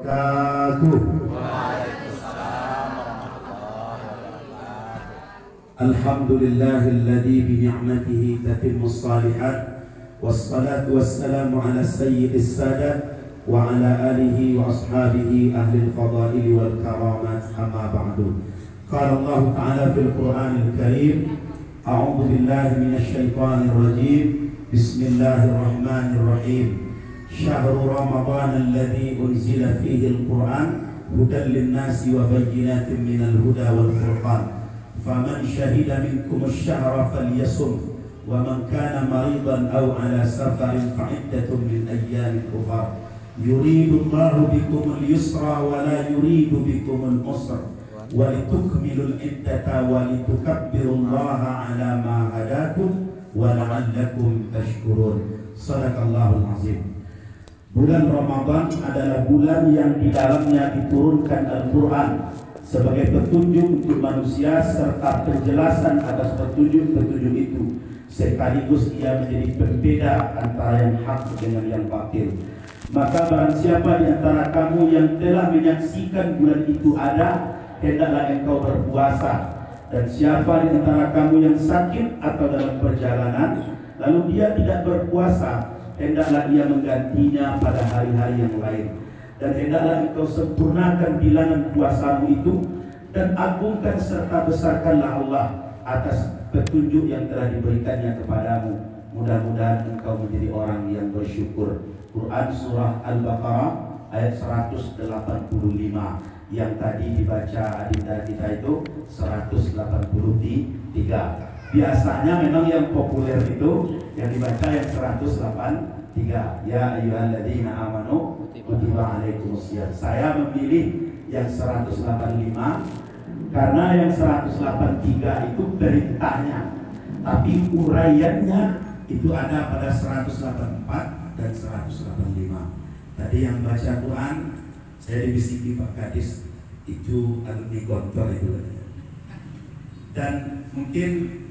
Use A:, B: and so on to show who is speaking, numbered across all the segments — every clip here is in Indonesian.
A: wabarakatuh. Alhamdulillahilladzi bi ni'matihi tatimmus shalihat wassalatu wassalamu ala sayyidis sadat wa ala alihi wa ashabihi ahlil fadaili wal karamat amma ba'du. Qala Allah ta'ala fil Qur'anil Karim, a'udzu billahi minasy syaithanir rajim. Bismillahirrahmanirrahim. Syahrul Ramadan alladzi unzila fihi al-Qur'an hudan lin-nasi wa bayyinatin minal huda wal furqan. Faman syahida minkum asy-syahra falyasum wa man kana maridan aw ala safarin fa iddatun min ayyamin ukhra. Yuridu Allahu bikumul yusra wa la yuridu bikumul usra wa litukmilul iddata wa litukabbirullaha ala ma hadakum wa la'allakum tashkurun. Shadaqallahul azim. Bulan Ramadan adalah bulan yang di dalamnya diturunkan Al-Quran sebagai petunjuk untuk manusia serta penjelasan atas petunjuk-petunjuk itu, sekaligus ia menjadi pembeda antara yang hak dengan yang batil. Maka barang siapa di antara kamu yang telah menyaksikan bulan itu ada, hendaklah engkau berpuasa. Dan siapa di antara kamu yang sakit atau dalam perjalanan, lalu dia tidak berpuasa, hendaklah ia menggantinya pada hari-hari yang lain. Dan hendaklah engkau sempurnakan bilangan puasamu itu, dan agungkan serta besarkanlah Allah atas petunjuk yang telah diberikannya kepadamu. Mudah-mudahan engkau menjadi orang yang bersyukur. Quran Surah Al-Baqarah ayat 185. Yang tadi dibaca adinda kita itu 183. Biasanya memang yang populer itu yang dibaca yang 183. Ya ayyuhalladzina amanu kutiba alaikumusiyam. Saya memilih yang 185 karena yang 183 itu perintahnya, tapi uraiannya itu ada pada 184 dan 185. Tadi yang baca Quran saya dibisiki Pak Kadis, itu alumni Gontor itu. Dan mungkin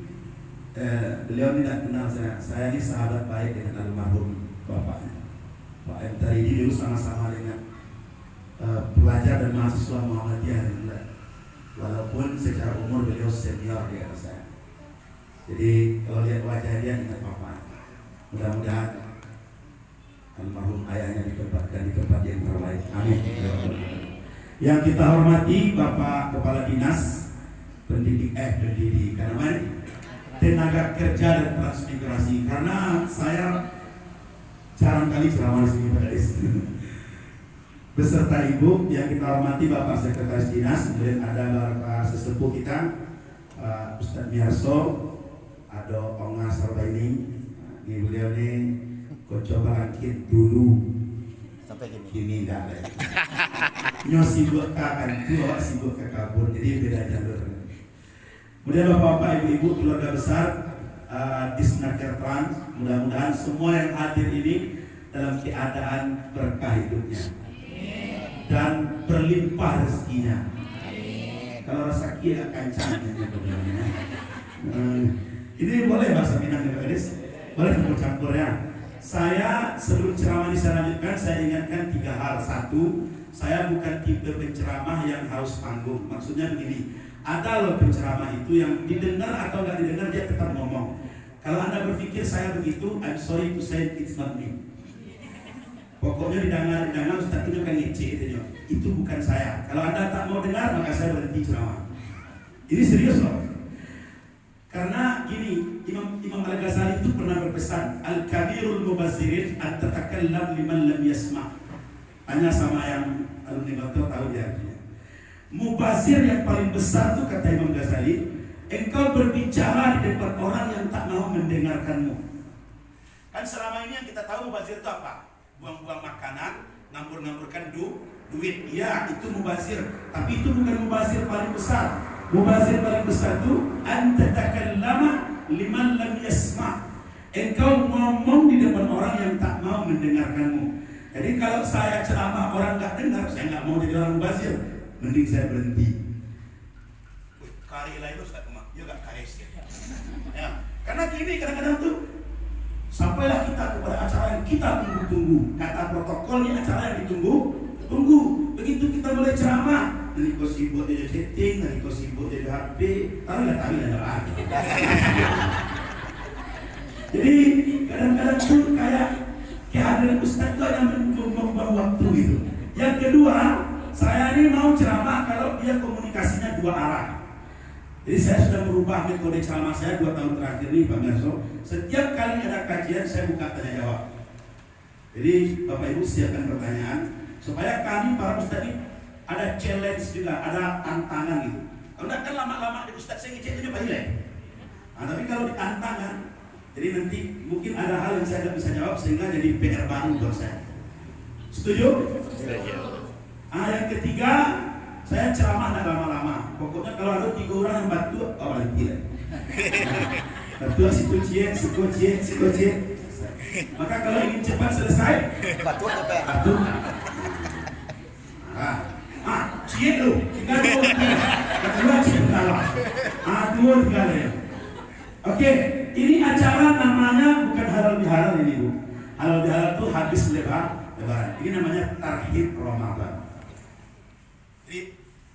A: beliau tidak kenal saya. Saya ini sahabat baik dengan almarhum bapaknya Pak M. Taridi. Dulu sama-sama dengan pelajar dan mahasiswa Muhammadiyah, walaupun secara umur beliau senior di atas saya. Jadi kalau lihat wajah dia ingat bapak. Mudah-mudahan almarhum ayahnya ditempatkan di tempat yang terbaik. Amin. Yang kita hormati Bapak Kepala Dinas Pendidikan Tenaga Kerja dan Transmigrasi, karena saya jarang kali ceramah di sini Pak Kadis. Beserta Ibu yang kita hormati Bapak Sekretaris Dinas, kemudian ada Bapak sesepuh kita Ustadz Miarso, ada Onga Sarbaini. Ini beliau ini kau coba angkit dulu sampai gini enggak ya. Nyo sibuk kan tua sibuk ke kabur, jadi beda jalur. Kemudian bapak-bapak, ibu-ibu, keluarga besar Disnaker Trans, mudah-mudahan semua yang hadir ini dalam keadaan berkah hidupnya dan berlimpah rezekinya. Kalau rezeki akan canggihnya bagaimana? Ini boleh bahasa Minang ya Pak Kadis? Boleh campur-campur ya. Saya sebelum ceramah ini saya lanjutkan, saya ingatkan 3 hal. 1, saya bukan tipe penceramah yang haus panggung. Maksudnya begini, ada loh penceramah itu yang didengar atau nggak didengar dia tetap ngomong. Kalau Anda berpikir saya begitu, I'm sorry to say it's not me. Pokoknya didengar Ustaz itu kan ngece itu bukan saya. Kalau Anda tak mau dengar, maka saya berhenti ceramah. Ini serius loh. Karena gini, Imam Al-Ghazali itu pernah berpesan, Al-Kabirul Mubazirin at-tatakallam liman lam yasma'. Tanya sama yang alumni Bato tahu dia. Mubazir yang paling besar itu kata Imam Ghazali, engkau berbicara di depan orang yang tak mau mendengarkanmu. Kan selama ini yang kita tahu mubazir itu apa? Buang-buang makanan, ngambur-ngamburkan duit. Iya, itu mubazir. Tapi itu bukan mubazir paling besar. Mubazir paling besar itu antatakallama liman lam yasma'. Engkau ngomong di depan orang yang tak mau mendengarkanmu. Jadi kalau saya ceramah orang nggak dengar, saya nggak mau jadi orang mubazir. Mending saya berhenti. Kari lain Ustaz Umar, ya nggak KS ya. Karena gini kadang-kadang tuh sampailah kita kepada acara yang kita tunggu-tunggu. Kata protokolnya acara yang ditunggu-tunggu. sudah mulai ceramah, nanti kau sibuk jadi chatting, nanti kau sibuk jadi HP, tahu lah. Jadi kadang-kadang tuh kayak kehadiran Ustaz itu hanya membuang waktu itu. Yang kedua, saya ini mau ceramah kalau dia komunikasinya dua arah. Jadi saya sudah merubah metode ceramah saya 2 tahun terakhir ini Pak Merso. Setiap kali ada kajian saya buka tanya jawab. Jadi Bapak Ibu siapkan pertanyaan supaya kami para Ustaz ini ada challenge juga, ada tantangan gitu. Kalau tidak kan lama-lama di Ustaz saya ngecek aja Pak Ile. Nah, tapi kalau di tantangan, jadi nanti mungkin ada hal yang saya tidak bisa jawab sehingga jadi PR baru buat saya. Setuju? Setuju. Yang ketiga, saya ceramah tidak lama-lama. Pokoknya kalau ada 3 orang yang bantu, awal tidak. Bantu si kucing. Maka kalau ingin cepat selesai, batu. Cie tu, tinggal 2. Kedua cie kalah. 2 tinggal ya. Oke, ini acara namanya bukan halal bihalal ini Bu. Halal bihalal itu habis lebaran. Ini namanya Tarhib Ramadan. Jadi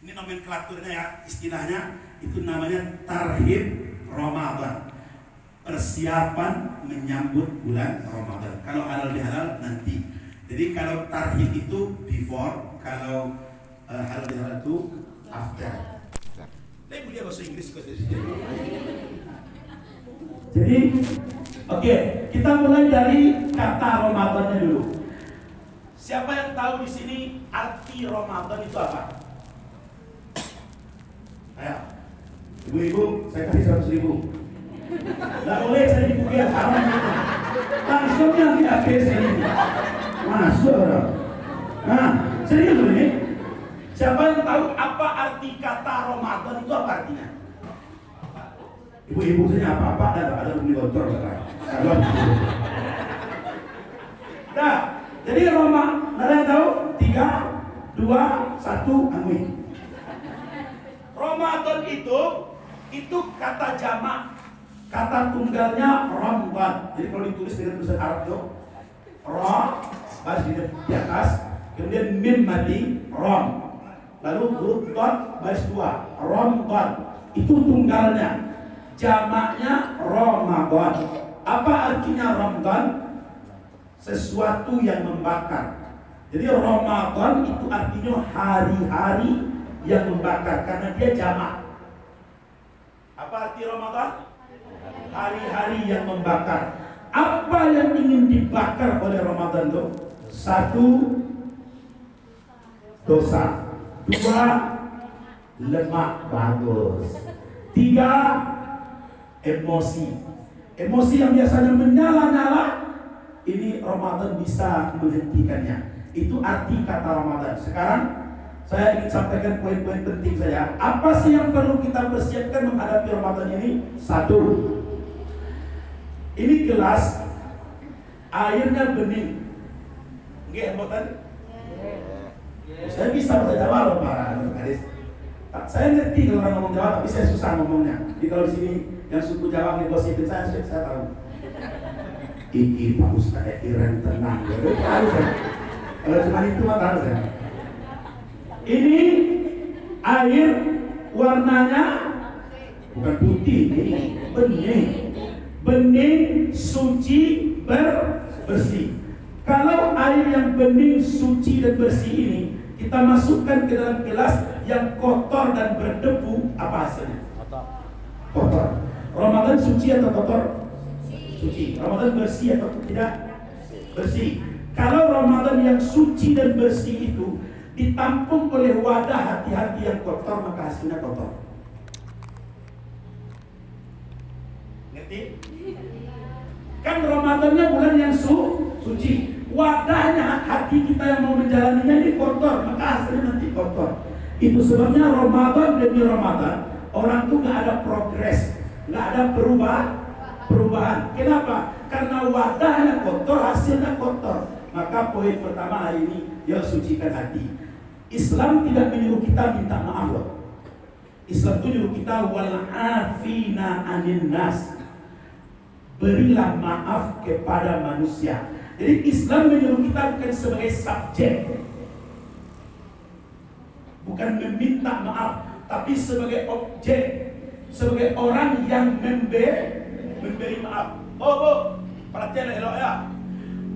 A: ini nomenklaturnya ya, istilahnya itu namanya Tarhib Ramadan. Persiapan menyambut bulan Ramadan. Kalau halal bihalal nanti. Jadi kalau tarhib itu before, kalau halal bihalal itu after. Saya boleh bahasa Inggris kok. Jadi, oke, kita mulai dari kata Ramadannya dulu. Siapa yang tahu di sini arti Ramadan itu apa? Ayo, ibu-ibu, saya kasih 100.000. Tidak boleh saya dibuka haram gitu. Langsung yang tidak biasa ini masuk orang. Nah, serius ini. Siapa yang tahu apa arti kata Ramadan itu apa artinya? Ibu-ibu saya apa-apa ada beli kotor kalau nah, jadi Ramadan, ada yang tahu? 3, 2, 1, angui. Ramadan itu kata jamak. Kata tunggalnya Ramadan. Jadi kalau ditulis dengan tulisan Arab itu Ra, baris di atas, kemudian mim mati Ram. Lalu huruf dot baris 2 Ramadan. Itu tunggalnya. Jamaknya Ramadan. Apa artinya Ramadan? Sesuatu yang membakar. Jadi Ramadan itu artinya hari-hari yang membakar karena dia jamak. Apa arti Ramadan? Hari-hari yang membakar. Apa yang ingin dibakar oleh Ramadan itu? 1, dosa. 2, lemak. Bagus. 3, emosi. Emosi yang biasanya menyala-nyala, ini Ramadan bisa menghentikannya. Itu arti kata Ramadan. Sekarang saya ingin sampaikan poin-poin penting saya. Apa sih yang perlu kita persiapkan menghadapi Ramadan ini? 1, ini gelas airnya bening. Nggih, mboten? Saya bisa bahasa Jawa loh Pak Kadis. Saya ngerti kalau orang ngomong Jawa, tapi saya susah ngomongnya. Jadi kalau di sini yang suku Jawa ngegosipin saya tahu. Iki Pak Ustaz Iren tenang. Kalau cuma itu mah tahu saya. Ini air warnanya bukan putih, ini bening, suci, bersih. Kalau air yang bening, suci dan bersih ini kita masukkan ke dalam gelas yang kotor dan berdebu, apa hasilnya? Kotor. Ramadan suci atau kotor? Suci. Ramadan bersih atau tidak? Bersih. Kalau Ramadan yang suci dan bersih itu ditampung oleh wadah hati-hati yang kotor, maka hasilnya kotor. Ngerti? Kan Ramadannya bulan yang suci. Wadahnya hati kita yang mau menjalaninya ini kotor, maka hasilnya nanti kotor. Itu sebabnya Ramadan demi Ramadan orang tuh nggak ada progres, nggak ada perubahan. Kenapa? Karena wadahnya kotor, hasilnya kotor. Maka poin pertama hari ini, ya sucikan hati. Islam tidak menyuruh kita minta maaf loh. Islam itu menyuruh kita wal'afina anin nas. Berilah maaf kepada manusia. Jadi Islam menyuruh kita bukan sebagai subjek. bukan meminta maaf, tapi sebagai objek, sebagai orang yang memberi maaf. Oh Bu, perhatian elok ya.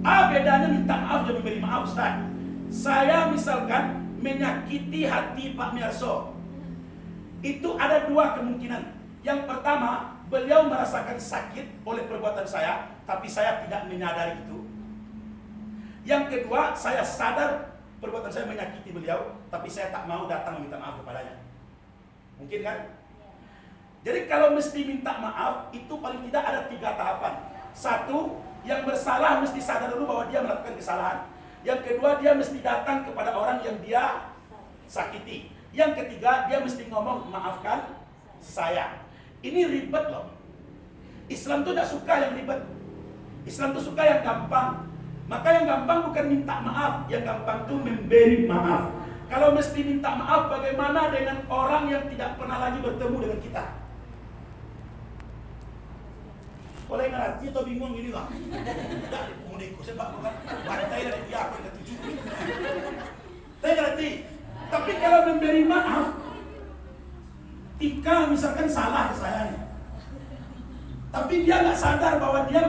A: Bedanya minta maaf dan memberi maaf, Ustaz. Saya misalkan menyakiti hati Pak Miarso, itu ada dua kemungkinan. Yang pertama, beliau merasakan sakit oleh perbuatan saya, tapi saya tidak menyadari itu. Yang kedua, saya sadar perbuatan saya menyakiti beliau, tapi saya tak mau datang meminta maaf kepadanya. Mungkin kan? Jadi kalau mesti minta maaf, itu paling tidak ada 3 tahapan. Satu, yang bersalah mesti sadar dulu bahwa dia melakukan kesalahan. Yang kedua, dia mesti datang kepada orang yang dia sakiti. Yang ketiga, dia mesti ngomong, maafkan saya. Ini ribet loh. Islam tuh tidak suka yang ribet. Islam tuh suka yang gampang. Maka yang gampang bukan minta maaf, yang gampang tuh memberi maaf. Kalau mesti minta maaf, bagaimana dengan orang yang tidak pernah lagi bertemu dengan kita? Boleh ngerti atau bingung gini lah? Tidak, mau ikut saya bukan bantai dari dia aku yang ketujuh. Saya ngerti. Tapi kalau memberi maaf, Tika misalkan salah ke saya nih, tapi dia nggak sadar bahwa dia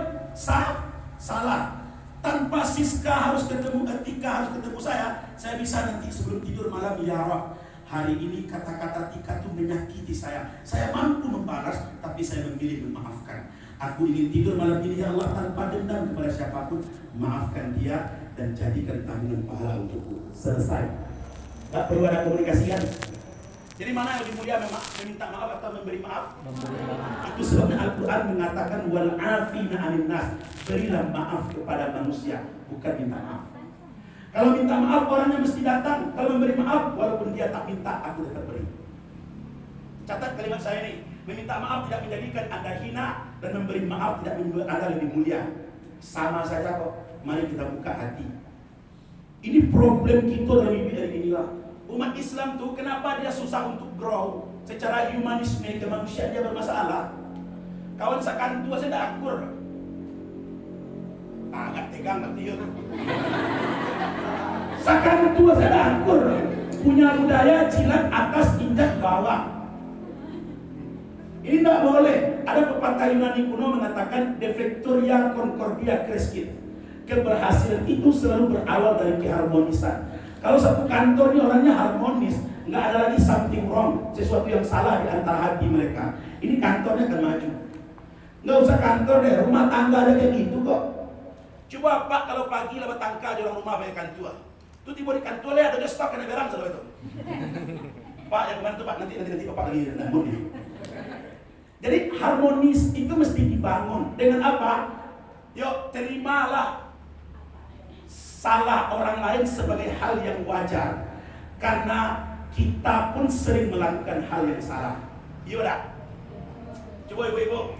A: salah. Tanpa Siska harus ketemu, Tika harus ketemu saya bisa nanti sebelum tidur malam, ya Rob, hari ini kata-kata Tika itu menyakiti saya mampu membalas, tapi saya memilih memaafkan. Aku ingin tidur malam ini, ya Allah, tanpa dendam kepada siapapun, maafkan dia dan jadikan tanggungan pahala untukku. Selesai. Gak perlu ada komunikasi kan? Jadi mana yang lebih mulia, meminta maaf atau memberi maaf? Itu sebabnya Al-Quran mengatakan wal afina 'anil nas, berilah maaf kepada manusia, bukan minta maaf. Kalau minta maaf orangnya mesti datang, kalau memberi maaf walaupun dia tak minta, aku tetap beri. Catat kalimat saya ini, meminta maaf tidak menjadikan Anda hina, dan memberi maaf tidak membuat Anda lebih mulia. Sama saja kok. Mari kita buka hati. Ini problem kita dari inilah. Umat Islam tuh kenapa dia susah untuk grow secara humanisme, kemanusiaan dia bermasalah. Kawan sakan tua saya tidak akur. Agak tegang ngerti ya. Sakan tua saya tidak akur. Punya budaya jilat atas injak bawah. Ini tidak boleh. Ada pepatah Yunani kuno mengatakan defectoria concordia crescit. Keberhasilan itu selalu berawal dari keharmonisan. Kalau satu kantor ini orangnya harmonis, nggak ada lagi something wrong, sesuatu yang salah di antara hati mereka, ini kantornya akan maju. Nggak usah kantor deh, rumah tangga ada kayak gitu kok. Coba Pak kalau pagi lewat tangka di orang rumah banyak kantua, itu tiba di kantor ada stok kena berang selalu itu. Pak yang kemarin tuh Pak nanti Bapak lagi namun nih. Jadi harmonis itu mesti dibangun dengan apa? Yuk terimalah salah orang lain sebagai hal yang wajar, karena kita pun sering melakukan hal yang salah. Iya udah. Coba ibu-ibu,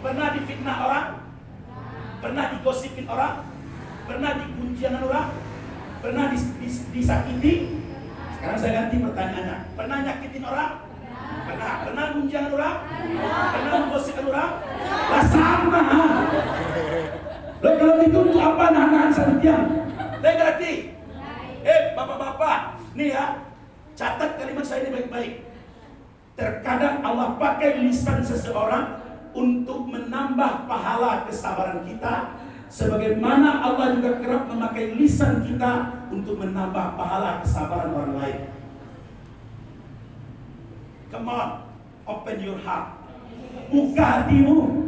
A: pernah difitnah orang? Pernah digosipin orang? Pernah dikunjungan orang? Pernah disakiti? Sekarang saya ganti pertanyaannya. Pernah nyakitin orang? Pernah. Pernah kunjungan orang? Pernah menggosipkan orang? Lah sama. Loh kalau itu untuk apa nahan sama dia? Saya ngerti. Bapak-bapak, nih ya, catat kalimat saya ini baik-baik. Terkadang Allah pakai lisan seseorang untuk menambah pahala kesabaran kita, sebagaimana Allah juga kerap memakai lisan kita untuk menambah pahala kesabaran orang lain. Come on, open your heart. Buka hatimu.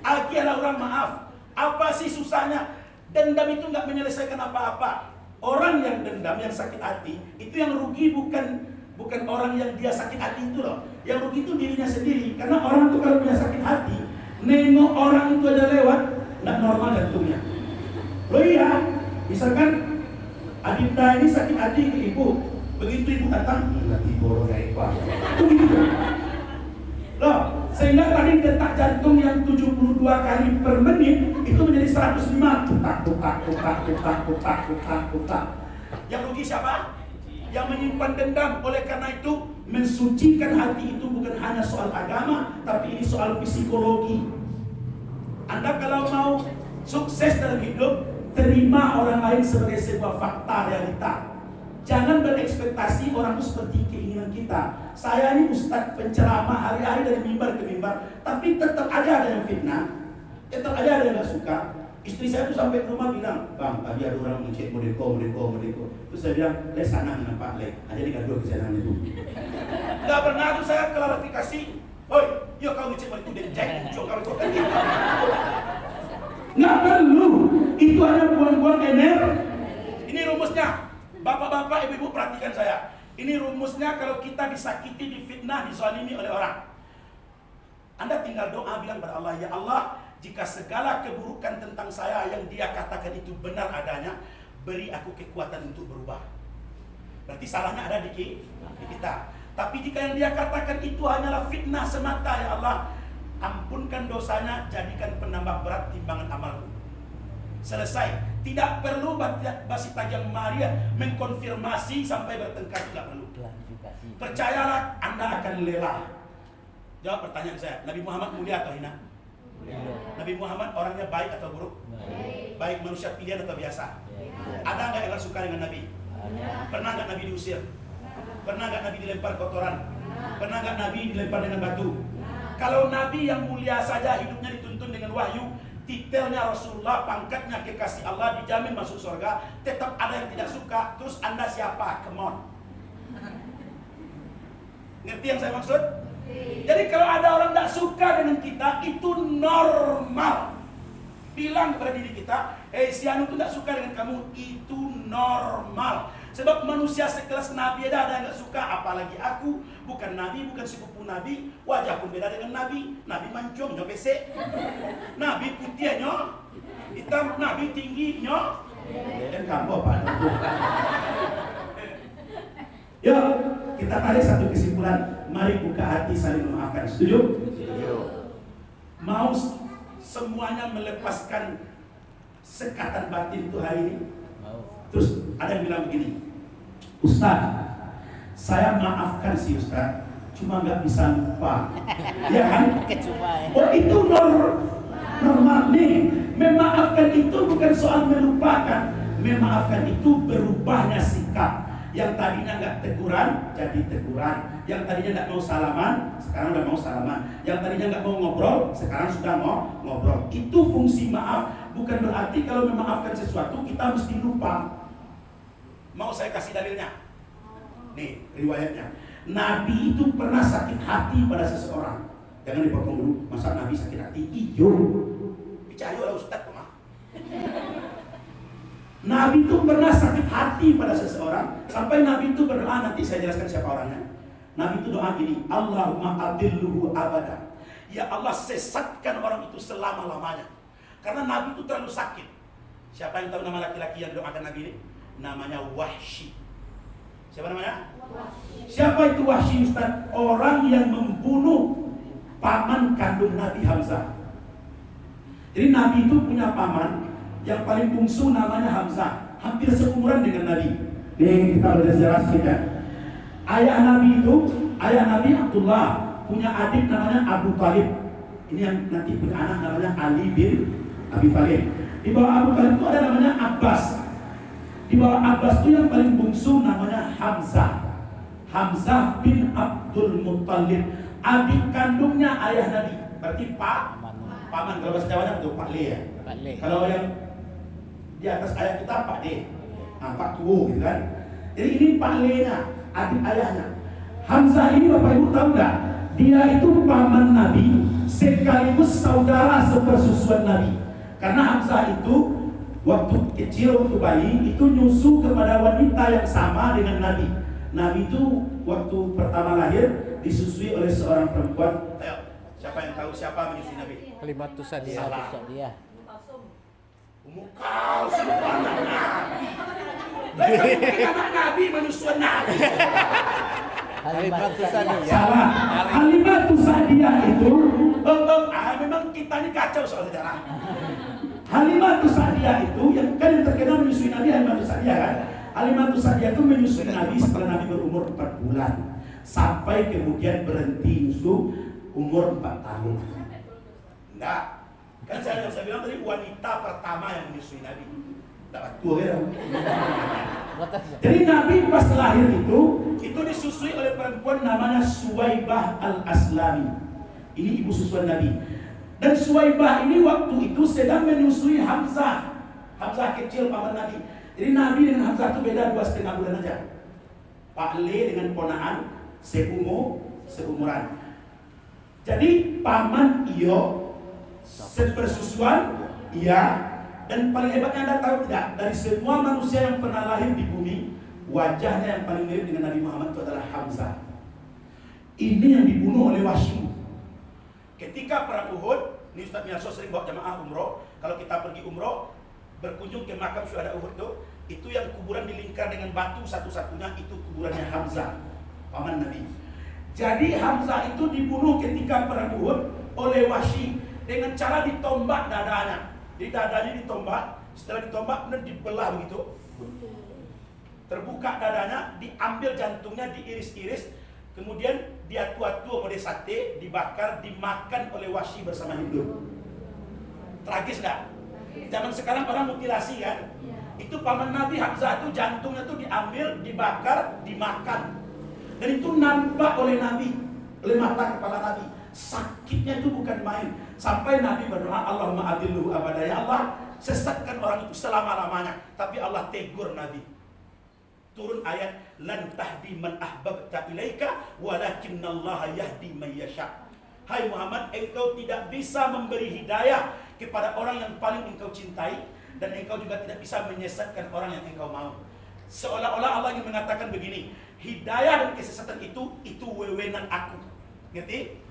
A: Aki ada orang maaf. Apa sih susahnya? Dendam itu nggak menyelesaikan apa-apa. Orang yang dendam, yang sakit hati, itu yang rugi bukan orang yang dia sakit hati itu loh. Yang rugi itu dirinya sendiri. Karena orang itu kalau punya sakit hati, nengok orang itu aja lewat, nggak normal jantungnya. Loh iya, misalkan Adinda ini sakit hati ke ibu, begitu ibu datang, ibu orang apa? Itu gitu. Loh, sehingga tadi detak jantung yang 72 kali per menit itu menjadi 105. Tutak. Yang rugi siapa? Yang menyimpan dendam. Oleh karena itu, mensucikan hati itu bukan hanya soal agama, tapi ini soal psikologi. Anda kalau mau sukses dalam hidup, terima orang lain sebagai sebuah fakta realita. Jangan berekspektasi orang itu seperti keinginan kita. Saya ini ustadz penceramah hari-hari dari mimbar ke mimbar, tapi tetap aja ada yang fitnah, tetap aja ada yang gak suka. Istri saya tuh sampai ke rumah bilang, bang, tadi ada orang ngecek modeko. Terus saya bilang, le sana kenapa le? Aja digaduh ke sana itu. Gak pernah tuh saya klarifikasi. Hoi, yuk kau ngecek modeko dan cek, kau itu kan gitu. Nggak perlu, itu hanya buang-buang energi. Ini rumusnya, bapak-bapak, ibu-ibu perhatikan saya. Ini rumusnya kalau kita disakiti, difitnah, dizalimi oleh orang. Anda tinggal doa bilang kepada Allah, ya Allah, jika segala keburukan tentang saya yang dia katakan itu benar adanya, beri aku kekuatan untuk berubah. Berarti salahnya ada di kita. Tapi jika yang dia katakan itu hanyalah fitnah semata, ya Allah, ampunkan dosanya, jadikan penambah berat timbangan amalku. Selesai. Tidak perlu basi tajam Maria mengkonfirmasi sampai bertengkar, tidak perlu. Percayalah, Anda akan lelah. Jawab pertanyaan saya, Nabi Muhammad mulia atau hina? Nabi Muhammad orangnya baik atau buruk? Baik manusia pilihan atau biasa? Ada nggak yang suka dengan Nabi? Pernah nggak Nabi diusir? Pernah nggak Nabi dilempar kotoran? Pernah nggak Nabi dilempar dengan batu? Kalau Nabi yang mulia saja hidupnya dituntun dengan wahyu, titelnya Rasulullah, pangkatnya kekasih Allah, dijamin masuk surga, tetap ada yang tidak suka. Terus Anda siapa? Come on. Ngerti yang saya maksud? Jadi kalau ada orang tidak suka dengan kita, itu normal. Bilang kepada diri kita, si Anu itu tidak suka dengan kamu, itu normal. Sebab manusia sekelas Nabi ada yang tidak suka, apalagi aku, bukan Nabi, bukan sepupu Nabi, wajah pun beda dengan Nabi. Nabi mancung, nyo pesek. Nabi putih, nyo hitam, Nabi tinggi, nyo dan kamu apa? Yuk, kita tarik satu kesimpulan. Mari buka hati saling memaafkan. Setuju? Setuju. Mau semuanya melepaskan sekatan batin itu hari ini? Terus ada yang bilang begini, Ustaz, saya maafkan si Ustaz, cuma nggak bisa lupa. Ya kan? Oh itu normal nih. Memaafkan itu bukan soal melupakan. Memaafkan itu berubahnya sikap. Yang tadinya nggak teguran, jadi teguran. Yang tadinya nggak mau salaman, sekarang udah mau salaman. Yang tadinya nggak mau ngobrol, sekarang sudah mau ngobrol. Itu fungsi maaf. Bukan berarti kalau memaafkan sesuatu kita mesti lupa. Mau saya kasih dalilnya? Nih, riwayatnya. Nabi itu pernah sakit hati pada seseorang. Jangan dipotong dulu. Masa Nabi sakit hati? Iyo. Bicara lah Ustaz mah. Nabi itu pernah sakit hati pada seseorang. Sampai Nabi itu berdoa, nanti saya jelaskan siapa orangnya. Nabi itu doa gini, Allahumma adilluhu abada. Ya Allah, sesatkan orang itu selama-lamanya. Karena Nabi itu terlalu sakit. Siapa yang tahu nama laki-laki yang doakan Nabi ini? Namanya Wahsy. Siapa namanya? Wahsy. Siapa itu Wahsy, Ustaz? Orang yang membunuh paman kandung Nabi Hamzah. Jadi Nabi itu punya paman yang paling bungsu namanya Hamzah, hampir seumuran dengan Nabi. Nih kita boleh jelaskan ya. Ayah Nabi itu, ayah Nabi Abdullah punya adik namanya Abu Talib. Ini yang nanti punya anak namanya Ali bin Abi Talib. Di bawah Abu Talib itu ada namanya Abbas. Di bawah Abbas itu yang paling bungsu namanya Hamzah. Hamzah bin Abdul Muttalib, adik kandungnya ayah Nabi. Berarti paman. Kalau bahasa Jawanya betul Pak Le ya. Kalau yang di atas ayah kita Pak D, Pak Tuwo gitu kan. Jadi ini Pak Le-nya, adik ayahnya. Hamzah ini Bapak Ibu tahu nggak? Dia itu paman Nabi sekaligus saudara sepersusuan Nabi. Karena Hamzah itu waktu kecil, waktu bayi itu nyusu kepada wanita yang sama dengan Nabi. Nabi itu waktu pertama lahir disusui oleh seorang perempuan. Ayo, siapa yang tahu siapa menyusui Nabi?
B: Kalimatus Sadiah.
A: Salah.
C: Ummu
A: Kalsum anak Nabi. Anak Nabi menyusui Nabi.
B: Kalimatus Sadiah.
A: Salah. Kalimatus Sadiah itu memang kita ini kacau soal sejarah. Halimatus Sadiah itu yang kan yang terkenal menyusui Nabi Halimatus Sadiah kan. Halimatus Sadiah itu menyusui Nabi setelah Nabi berumur 4 bulan sampai kemudian berhenti nyusu umur 4 tahun. Enggak. Kan saya bilang tadi wanita pertama yang menyusui Nabi. tua ya. Jadi Nabi pas lahir itu disusui oleh perempuan namanya Suwaibah al-Aslami. Ini ibu susuan Nabi. Dan Suwaibah ini waktu itu sedang menyusui Hamzah. Hamzah kecil paman Nabi. Jadi Nabi dengan Hamzah itu beda 2,5 bulan aja. Pak Le dengan ponaan seumuran. Jadi paman iyo sepersusuan iya. Dan paling hebatnya Anda tahu tidak, dari semua manusia yang pernah lahir di bumi, wajahnya yang paling mirip dengan Nabi Muhammad itu adalah Hamzah. Ini yang dibunuh oleh Wahsy. Ketika perang Uhud, ini Ustaz Miarso sering bawa jamaah umroh. Kalau kita pergi umroh, berkunjung ke makam syuhada Uhud itu yang kuburan dilingkar dengan batu satu-satunya, itu kuburannya Hamzah, paman Nabi. Jadi Hamzah itu dibunuh ketika perang Uhud oleh Wahsy dengan cara ditombak dadanya. Di dadanya ditombak, setelah ditombak kemudian dibelah begitu, terbuka dadanya, diambil jantungnya, diiris-iris, kemudian dia tua-tua model sate, dibakar, dimakan oleh Wahsy bersama Hindu. Tragis nggak? Zaman sekarang orang mutilasi kan? Itu paman Nabi Hamzah itu jantungnya tuh diambil, dibakar, dimakan, dan itu nampak oleh Nabi, oleh mata kepala Nabi. Sakitnya itu bukan main. Sampai Nabi berdoa, Allahumma adilluhu abada, ya Allah sesatkan orang itu selama-lamanya. Tapi Allah tegur Nabi. Turun ayat, lan tahdi man ahbabta ilaika walakinnallaha yahdi man yasha. Hai Muhammad, engkau tidak bisa memberi hidayah kepada orang yang paling engkau cintai, dan engkau juga tidak bisa menyesatkan orang yang engkau mau. Seolah-olah Allah ingin mengatakan begini, hidayah dan kesesatan itu wewenang aku. Ngerti?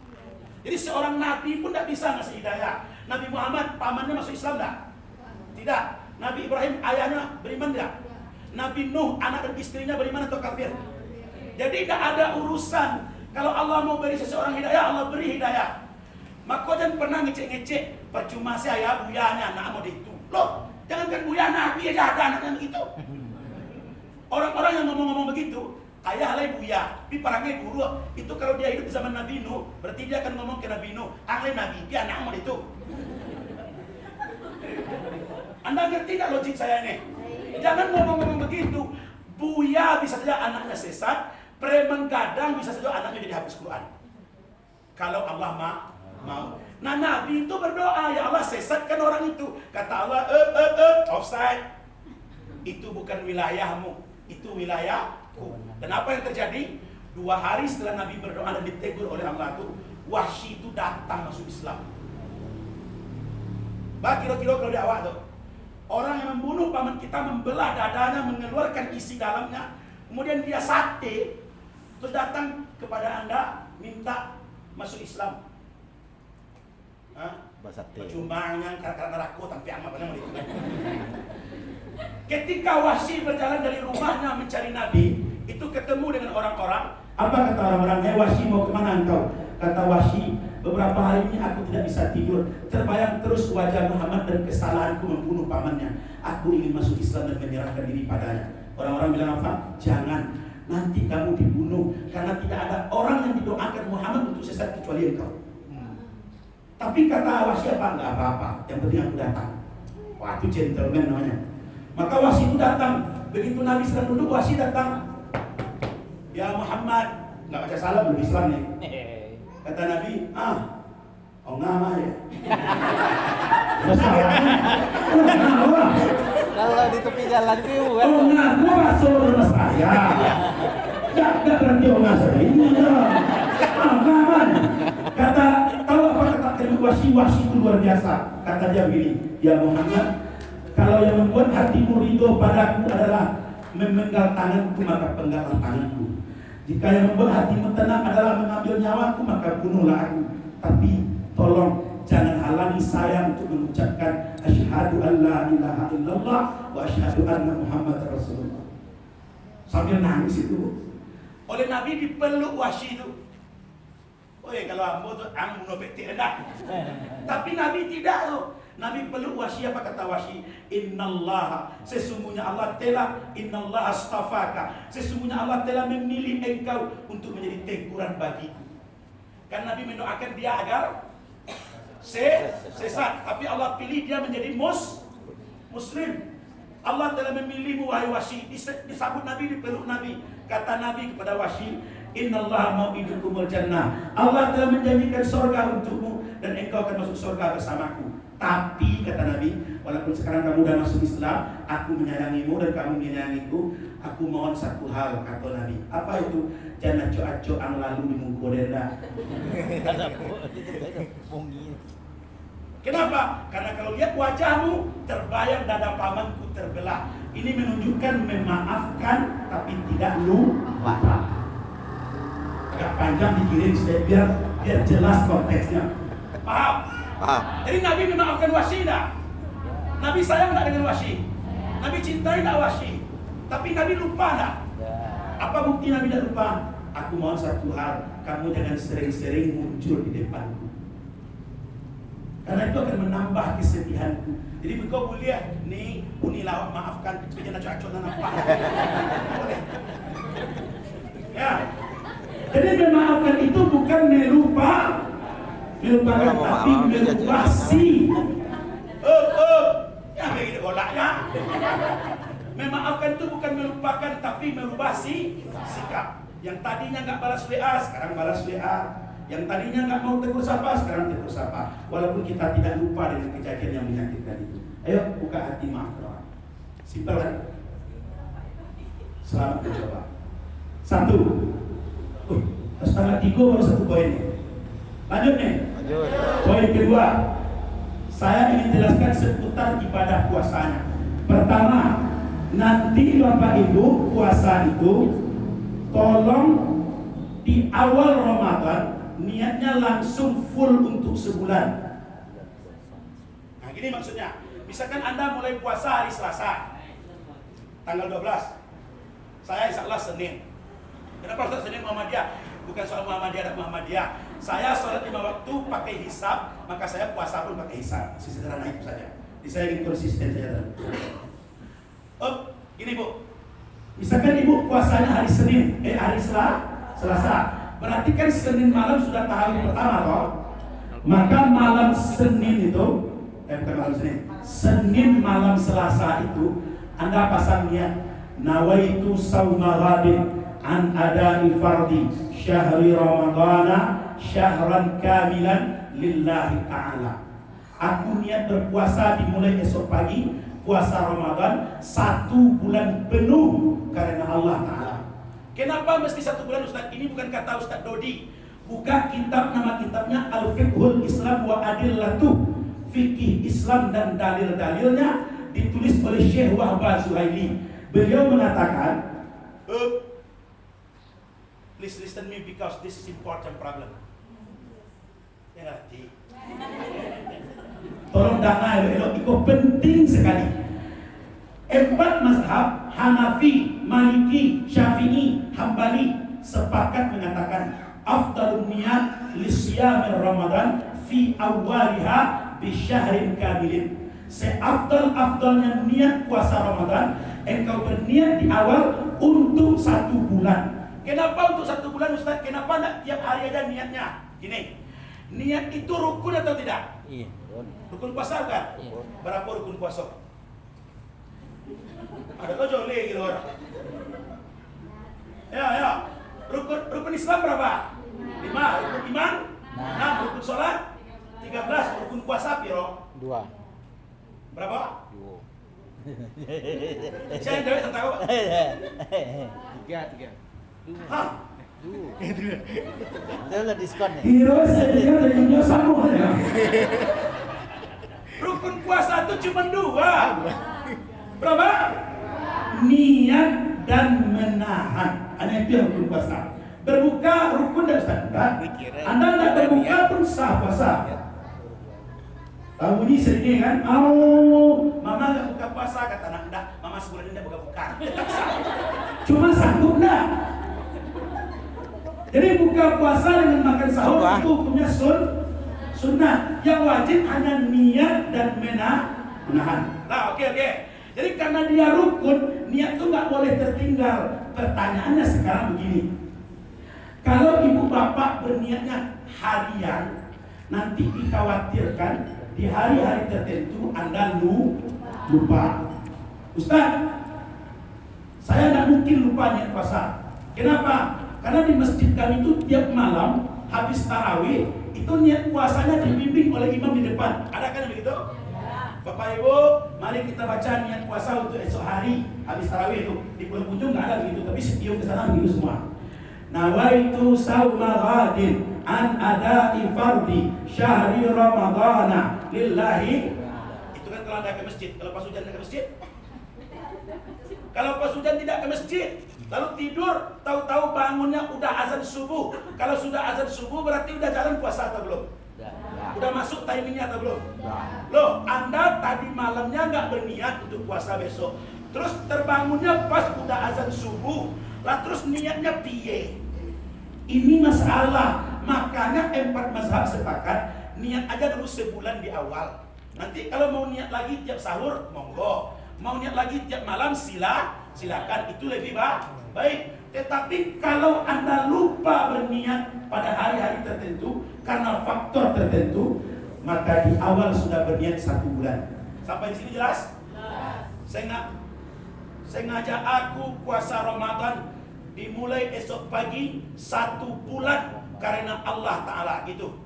A: Jadi seorang nabi pun tidak bisa ngasih hidayah. Nabi Muhammad pamannya masuk Islam tidak? Tidak. Nabi Ibrahim ayahnya beriman tidak? Nabi Nuh anak dan istrinya beriman atau kafir? Jadi tidak ada urusan. Kalau Allah mau beri seseorang hidayah, Allah beri hidayah. Maka jangan pernah ngecek-ngecek. Percuma saya buyanya anak mau itu. Loh, jangankan buya Nabi aja ada anaknya begitu. Orang-orang yang ngomong-ngomong begitu, ayah halai buya, tapi parangnya guru. Itu kalau dia hidup di zaman Nabi Nuh, berarti dia akan ngomong ke Nabi Nuh, angle Nabi, dia anak mau itu. Anda ngerti nggak logik saya ini? Jangan ngomong-ngomong begitu. Buya bisa saja anaknya sesat, preman gadang bisa saja anaknya jadi habis Quran. Kalau Allah mau. Nah Nabi itu berdoa, ya Allah sesatkan orang itu. Kata Allah, offside. Itu bukan wilayahmu, itu wilayahku. Dan apa yang terjadi? 2 hari setelah Nabi berdoa dan ditegur oleh Allah itu, Wahsy itu datang masuk Islam. Bah kira-kira kalau di awak tuh, orang yang membunuh paman kita, membelah dadanya, mengeluarkan isi dalamnya, kemudian dia sate, terus datang kepada Anda minta masuk Islam. Percumbangnya karena neraka tapi amat pada mau itu. Ketika Wahsy berjalan dari rumahnya mencari Nabi, itu ketemu dengan orang-orang. Apa kata orang-orang? Hei Wahsy, mau kemana engkau? Kata Wahsy, beberapa hari ini aku tidak bisa tidur. Terbayang terus wajah Muhammad dan kesalahanku membunuh pamannya. Aku ingin masuk Islam dan menyerahkan diri padanya. Orang-orang bilang apa? Jangan, nanti kamu dibunuh. Karena tidak ada orang yang didoakan Muhammad untuk sesat kecuali engkau. Tapi kata Wahsy apa? Enggak apa-apa, yang penting aku datang. Wah, itu gentleman namanya. Maka Wahsy itu datang. Begitu Nabi sedang duduk, Wahsy datang. Ya Muhammad, nggak baca salam belum Islam nih. Kata Nabi, oh nama ya.
B: Kalau di tepi jalan itu kan.
A: Oh nama masuk rumah saya. Nggak berarti oh nama saya ini. Nama. Kata, tahu apa kata Wahsy itu luar biasa. Kata dia begini, ya Muhammad, kalau yang membuat hatimu ridho padaku adalah memenggal tanganku, maka penggalan tanganku. Jika yang membuat hatimu tenang adalah mengambil nyawaku, maka bunuhlah aku. Tapi tolong jangan halangi saya untuk mengucapkan asyhadu an la ilaha illallah wa asyhadu anna Muhammad Rasulullah. Sambil nangis itu. Oleh Nabi dipeluk Wahsy itu. Woi, kalau ambo tuh ambo peti enggak. Tapi Nabi tidak loh. Nabi peluk Wahsy, apa kata Wahsy? Innallaha, sesungguhnya Allah telah, innallaha astafaka, sesungguhnya Allah telah memilih engkau untuk menjadi teguran bagiku. Kan Nabi mendoakan dia agar sesat, tapi Allah pilih dia menjadi muslim. Allah telah memilihmu wahai Wahsy. Disambut Nabi, dipeluk Nabi. Kata Nabi kepada Wahsy, innallaha mau'idukumul jannah. Allah telah menjanjikan surga untukmu dan engkau akan masuk surga bersamaku. Tapi kata Nabi, walaupun sekarang kamu sudah masuk Islam, aku menyayangimu dan kamu menyayangiku. Aku mohon satu hal, kata Nabi. Apa itu? Jangan coak-coak ang lalu di mungkodenda. Kenapa? Karena kalau lihat wajahmu terbayang dada pamanku terbelah. Ini menunjukkan memaafkan tapi tidak lupa. Agak panjang dikirim biar jelas konteksnya. Paham?
B: Paham.
A: Jadi Nabi memaafkan Wahsy tak? Nabi sayang tak dengan Wahsy? Nabi cintai tak Wahsy? Tapi Nabi lupa tak? Apa bukti Nabi tak lupa? Aku mohon satu hal, kamu jangan sering-sering muncul di depanku. Karena itu akan menambah kesedihanku. Jadi kau boleh nih unilah maafkan, tapi jangan cocok nampak. Boleh. Ya. Jadi memaafkan itu bukan melupakan tapi melubasi. Ya begitu golaknya. Memaafkan itu bukan melupakan tapi melubasi sikap. Yang tadinya nggak balas WA, sekarang balas WA. Yang tadinya nggak mau tegur sapa, sekarang tegur sapa. Walaupun kita tidak lupa dengan kejadian yang menyakitkan itu. Ayo buka hati, maaf doa. Simpel kan? Selamat mencoba. 1. Setengah 3 baru 1 poin. Lanjut nih.
B: Lanjut.
A: Poin kedua, saya ingin jelaskan seputar ibadah puasanya. Pertama, nanti Bapak Ibu puasa itu tolong di awal Ramadan niatnya langsung full untuk sebulan. Nah gini maksudnya, misalkan Anda mulai puasa hari Selasa tanggal 12, saya insya Allah Senin. Kenapa Ustaz Senin Muhammadiyah? Bukan soal Muhammadiyah dan Muhammadiyah. Saya sholat 5 waktu pakai hisab, maka saya puasa pun pakai hisab. Sederhana itu saja. Jadi saya ingin konsisten saja. Gini Bu, misalkan Ibu puasanya hari Senin, hari Selasa, berarti kan Senin malam sudah tarawih pertama toh? Maka malam Senin itu, bukan malam Senin malam Selasa itu, Anda pasang niat, nawaitu sauma ghadin an ada'i fardi syahri ramadana syahran kamilan lillahi ta'ala. Aku niat berpuasa dimulai esok pagi, puasa Ramadan 1 bulan penuh karena Allah Ta'ala. Kenapa mesti 1 bulan Ustaz? Ini bukan kata Ustaz Dodi. Buka kitab, nama kitabnya Al-Fiqhul Islam wa Adillatuh, Fikih Islam dan dalil-dalilnya, ditulis oleh Syekh Wahbah Zuhaili. Beliau mengatakan, please listen me because this is important problem. Ya ngerti? Tolong dana elok itu penting sekali. 4 mazhab Hanafi, Maliki, Syafi'i, Hambali sepakat mengatakan afdalun niat li siyamir Ramadan fi awwaliha bi syahrin kamilin. Seafdal-afdalnya niat puasa Ramadan, engkau berniat di awal untuk 1 bulan. Kenapa untuk 1 bulan Ustaz? Kenapa enggak tiap hari aja niatnya? Gini, niat itu rukun atau tidak?
B: Iya.
A: Rukun puasa kan?
B: Iya.
A: Berapa rukun puasa? Ada kau joleh gitu orang. Ya. Rukun Islam berapa? 5. Rukun iman 6. Rukun sholat 13. Rukun puasa piro?
B: 2.
A: Berapa?
B: 2.
A: Saya yang jawab tentang apa?
B: 3.
A: Hah?
B: 2. Itu lah diskon nih.
A: Hero saya dengan sama ya. Rukun puasa itu cuma 2. Berapa? Niat dan menahan. Ada itu yang rukun puasa. Berbuka rukun dan standar. Anda tidak berbuka pun sah puasa. Tahu bunyi sering kan? Mama nggak buka puasa, kata anak enggak. Mama sebulan ini buka. Tetap sah. Cuma sanggup enggak? Jadi buka puasa dengan makan sahur itu hukumnya sunnah. Yang wajib hanya niat dan menahan. Nah, oke. Jadi karena dia rukun, niat itu nggak boleh tertinggal. Pertanyaannya sekarang begini. Kalau ibu bapak berniatnya harian, nanti dikhawatirkan di hari-hari tertentu Anda lupa. Ustaz, saya tidak mungkin lupa niat puasa. Kenapa? Karena di masjid kami itu tiap malam habis tarawih itu niat puasanya dibimbing oleh imam di depan. Ada kan begitu? Bapak Ibu, mari kita baca niat puasa untuk esok hari habis tarawih itu. Di penghujung nggak ada begitu, tapi setiap ke sana begitu semua. Nawaitu sauma ghadin an ada'i fardi syahri ramadhana lillahi. Itu kan kalau anda ke masjid. Kalau pas hujan ke masjid. Kalau pas hujan tidak ke masjid, lalu tidur, tahu-tahu bangunnya udah azan subuh. Kalau sudah azan subuh berarti udah jalan puasa atau belum? Udah masuk timingnya atau belum? Loh, Anda tadi malamnya nggak berniat untuk puasa besok. Terus terbangunnya pas udah azan subuh. Lah terus niatnya piye? Ini masalah. Makanya 4 mazhab sepakat niat aja dulu sebulan di awal. Nanti kalau mau niat lagi tiap sahur, monggo. Mau niat lagi tiap malam, silakan. Itu lebih baik. Tetapi kalau Anda lupa berniat pada hari-hari tertentu karena faktor tertentu, maka di awal sudah berniat 1 bulan. Sampai di sini jelas? Sengaja aku puasa Ramadan dimulai esok pagi 1 bulan karena Allah Ta'ala gitu.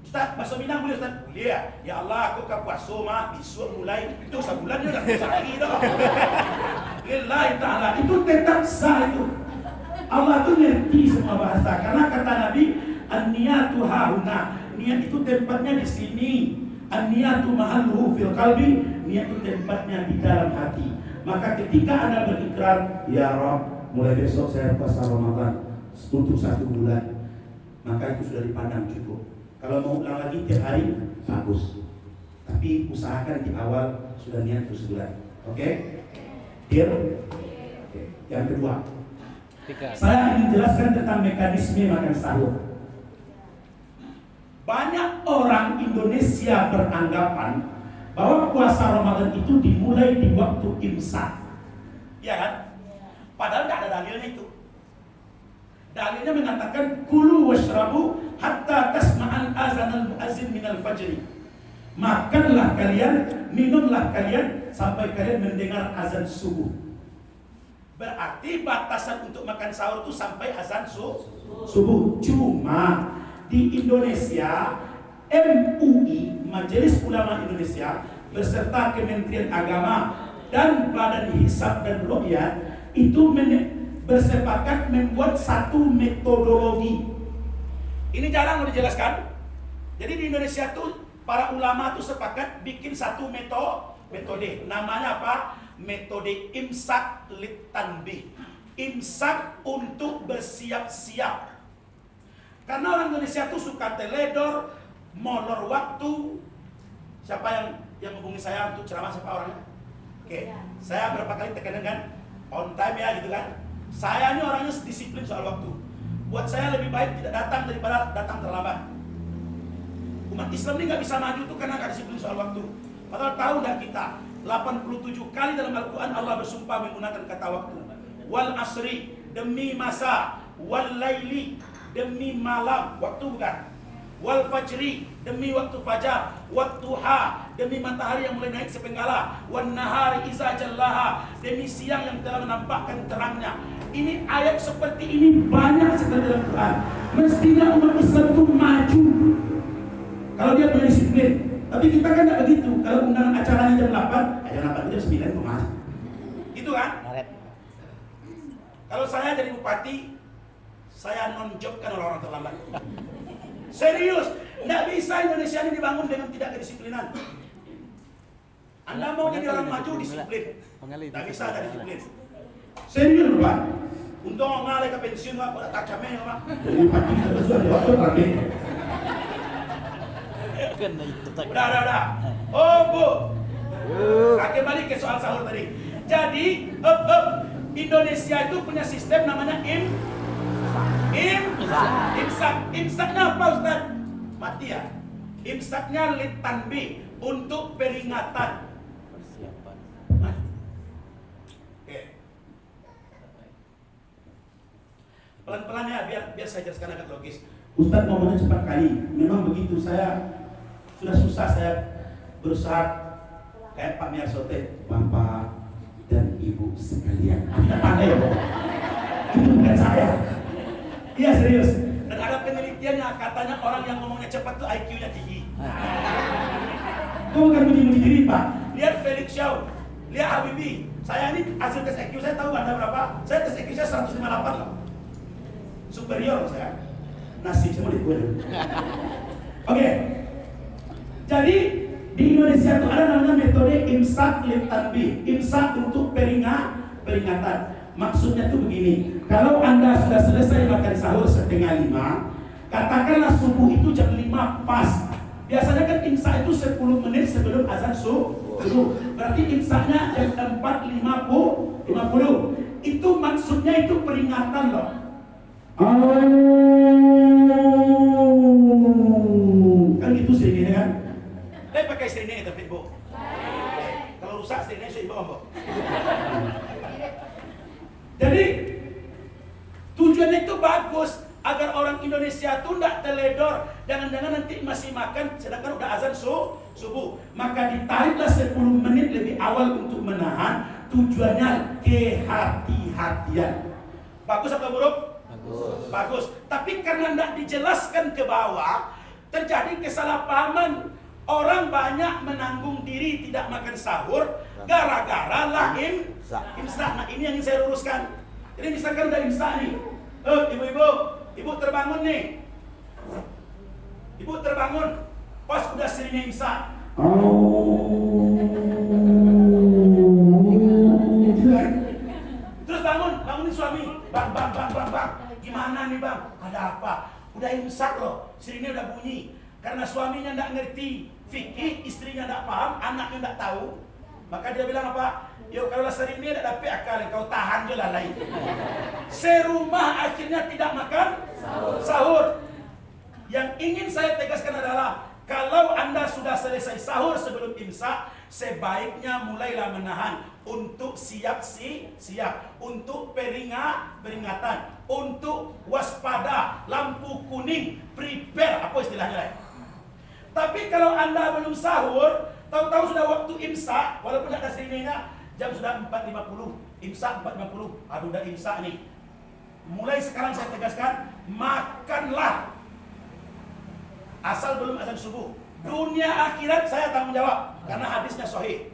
A: Ustaz, bahasa Minang boleh Ustaz? Boleh. Ya Allah, aku ke puasa mak besok mulai itu sebulan dia udah puasa lagi dah. Lillahi Ta'ala, itu tetap sah itu. Allah tuh ngerti semua bahasa karena kata Nabi, an-niyatu hahuna. Niat itu tempatnya di sini. An-niyatu mahalluhu fil qalbi. Niat itu tempatnya di dalam hati. Maka ketika Anda berikrar, ya Rabb, mulai besok saya puasa Ramadan untuk 1 bulan, maka itu sudah dipandang cukup. Kalau mau ulang lagi tiap hari, bagus. Tapi usahakan di awal sudah niat untuk sebulan. Oke? Deal? Oke. Yang kedua, saya ingin jelaskan tentang mekanisme makan sahur. Banyak orang Indonesia beranggapan bahwa puasa Ramadan itu dimulai di waktu imsak. Ya kan? Padahal tidak ada dalilnya itu. Dalilnya mengatakan kulu washrabu hatta tasma'al azanal muazzin minal fajri. Makanlah kalian, minumlah kalian sampai kalian mendengar azan subuh. Berarti batasan untuk makan sahur itu sampai azan subuh. Cuma di Indonesia MUI, Majelis Ulama Indonesia beserta Kementerian Agama dan Badan Hisab dan Ruqyah itu bersepakat membuat satu metodologi. Ini jarang mau dijelaskan. Jadi di Indonesia tuh para ulama tuh sepakat bikin satu metode. Namanya apa? Metode imsak litanbih. Imsak untuk bersiap-siap. Karena orang Indonesia tuh suka teledor, molor waktu. Siapa yang menghubungi saya untuk ceramah, siapa orangnya? Oke. Saya berapa kali tekankan on time ya gitu kan. Saya ini orangnya disiplin soal waktu. Buat saya lebih baik tidak datang daripada datang terlambat. Umat Islam ini nggak bisa maju tuh karena nggak disiplin soal waktu. Padahal tahu nggak kita 87 kali dalam Al-Quran Allah bersumpah menggunakan kata waktu. Wal asri, demi masa. Wal laili, demi malam. Waktu bukan. Wal fajri, demi waktu fajar. Wat duha, demi matahari yang mulai naik sepenggala. Wan nahari iza jallaha, demi siang yang telah menampakkan terangnya. Ini ayat seperti ini banyak sekali dalam Quran. Mestinya umat Islam itu maju kalau dia punya disiplin. Tapi kita kan tidak begitu. Kalau undangan acaranya jam 8, jam 8 jam 9 kemana? Itu kan? Kalau saya jadi bupati, saya non-jobkan orang-orang terlambat. Serius, tidak bisa Indonesia ini dibangun dengan tidak kedisiplinan. Anda mau jadi orang maju, disiplin. Tidak bisa ada disiplin. Serius Pak. Untuk ngalih ke pensiun Pak, udah tacamnya Pak. Jadi bupati sudah di waktu lagi. Udah. Oh Bu, kembali ke soal sahur tadi. Jadi Indonesia itu punya sistem namanya imsak. Imsaknya apa Ustaz? Mati ya. Imsaknya litanbih, untuk peringatan. Persiapan. Oke. Pelan-pelan ya, biar saya jelaskan agak logis. Ustaz ngomongnya cepat kali. Memang begitu, saya sudah susah, saya berusaha kayak Pak Miarsote, Bapak ibu sekalian. Anda pandai ya, itu bukan saya. Iya serius. Dan ada penelitiannya, katanya orang yang ngomongnya cepat tuh IQ-nya tinggi. Kau bukan muji-muji diri Pak. Lihat Felix Shaw, lihat Habibie. Saya ini hasil tes IQ saya tahu Anda berapa? Saya tes IQ saya 158 loh. Superior saya. Nasib semua dibuat. Oke. Jadi di Indonesia itu ada namanya metode imsak lit tanbih. Imsak untuk peringatan. Maksudnya tuh begini. Kalau Anda sudah selesai makan sahur 4:30, katakanlah subuh itu jam 5 pas. Biasanya kan imsak itu 10 menit sebelum azan subuh. Berarti imsaknya jam 4:50. Itu maksudnya itu peringatan loh. Kan gitu sih kan? Saya pakai sirine tapi Bu. Kalau rusak sirine saya bawa Bu. Jadi tujuannya itu bagus agar orang Indonesia itu tidak teledor. Jangan-jangan nanti masih makan sedangkan udah azan subuh. Maka ditariklah 10 menit lebih awal untuk menahan. Tujuannya kehati-hatian. Bagus apa buruk? Bagus. Tapi karena tidak dijelaskan ke bawah, terjadi kesalahpahaman. Orang banyak menanggung diri tidak makan sahur gara-gara imsak. Nah ini yang ingin saya luruskan. Jadi misalkan udah imsak nih, ibu terbangun nih. Ibu terbangun pas udah sirine imsak. Terus bangunin suami. Bang. Gimana nih bang? Ada apa? Udah imsak loh, sirine udah bunyi. Karena suaminya tidak ngerti fikih, istrinya tidak paham, anaknya tidak tahu. Maka dia bilang apa? Yo kalau sirine tidak dapat akal, kau tahan je lah lain. Serumah akhirnya tidak makan sahur. Yang ingin saya tegaskan adalah kalau Anda sudah selesai sahur sebelum imsak, sebaiknya mulailah menahan untuk siap untuk peringatan, untuk waspada, lampu kuning, prepare, apa istilahnya? Tapi kalau Anda belum sahur, tahu-tahu sudah waktu imsak, walaupun ada sirinenya, jam sudah 4:50, imsak 4:50, aduh udah imsak nih. Mulai sekarang saya tegaskan, makanlah asal belum azan subuh. Dunia akhirat saya tanggung jawab karena hadisnya sahih.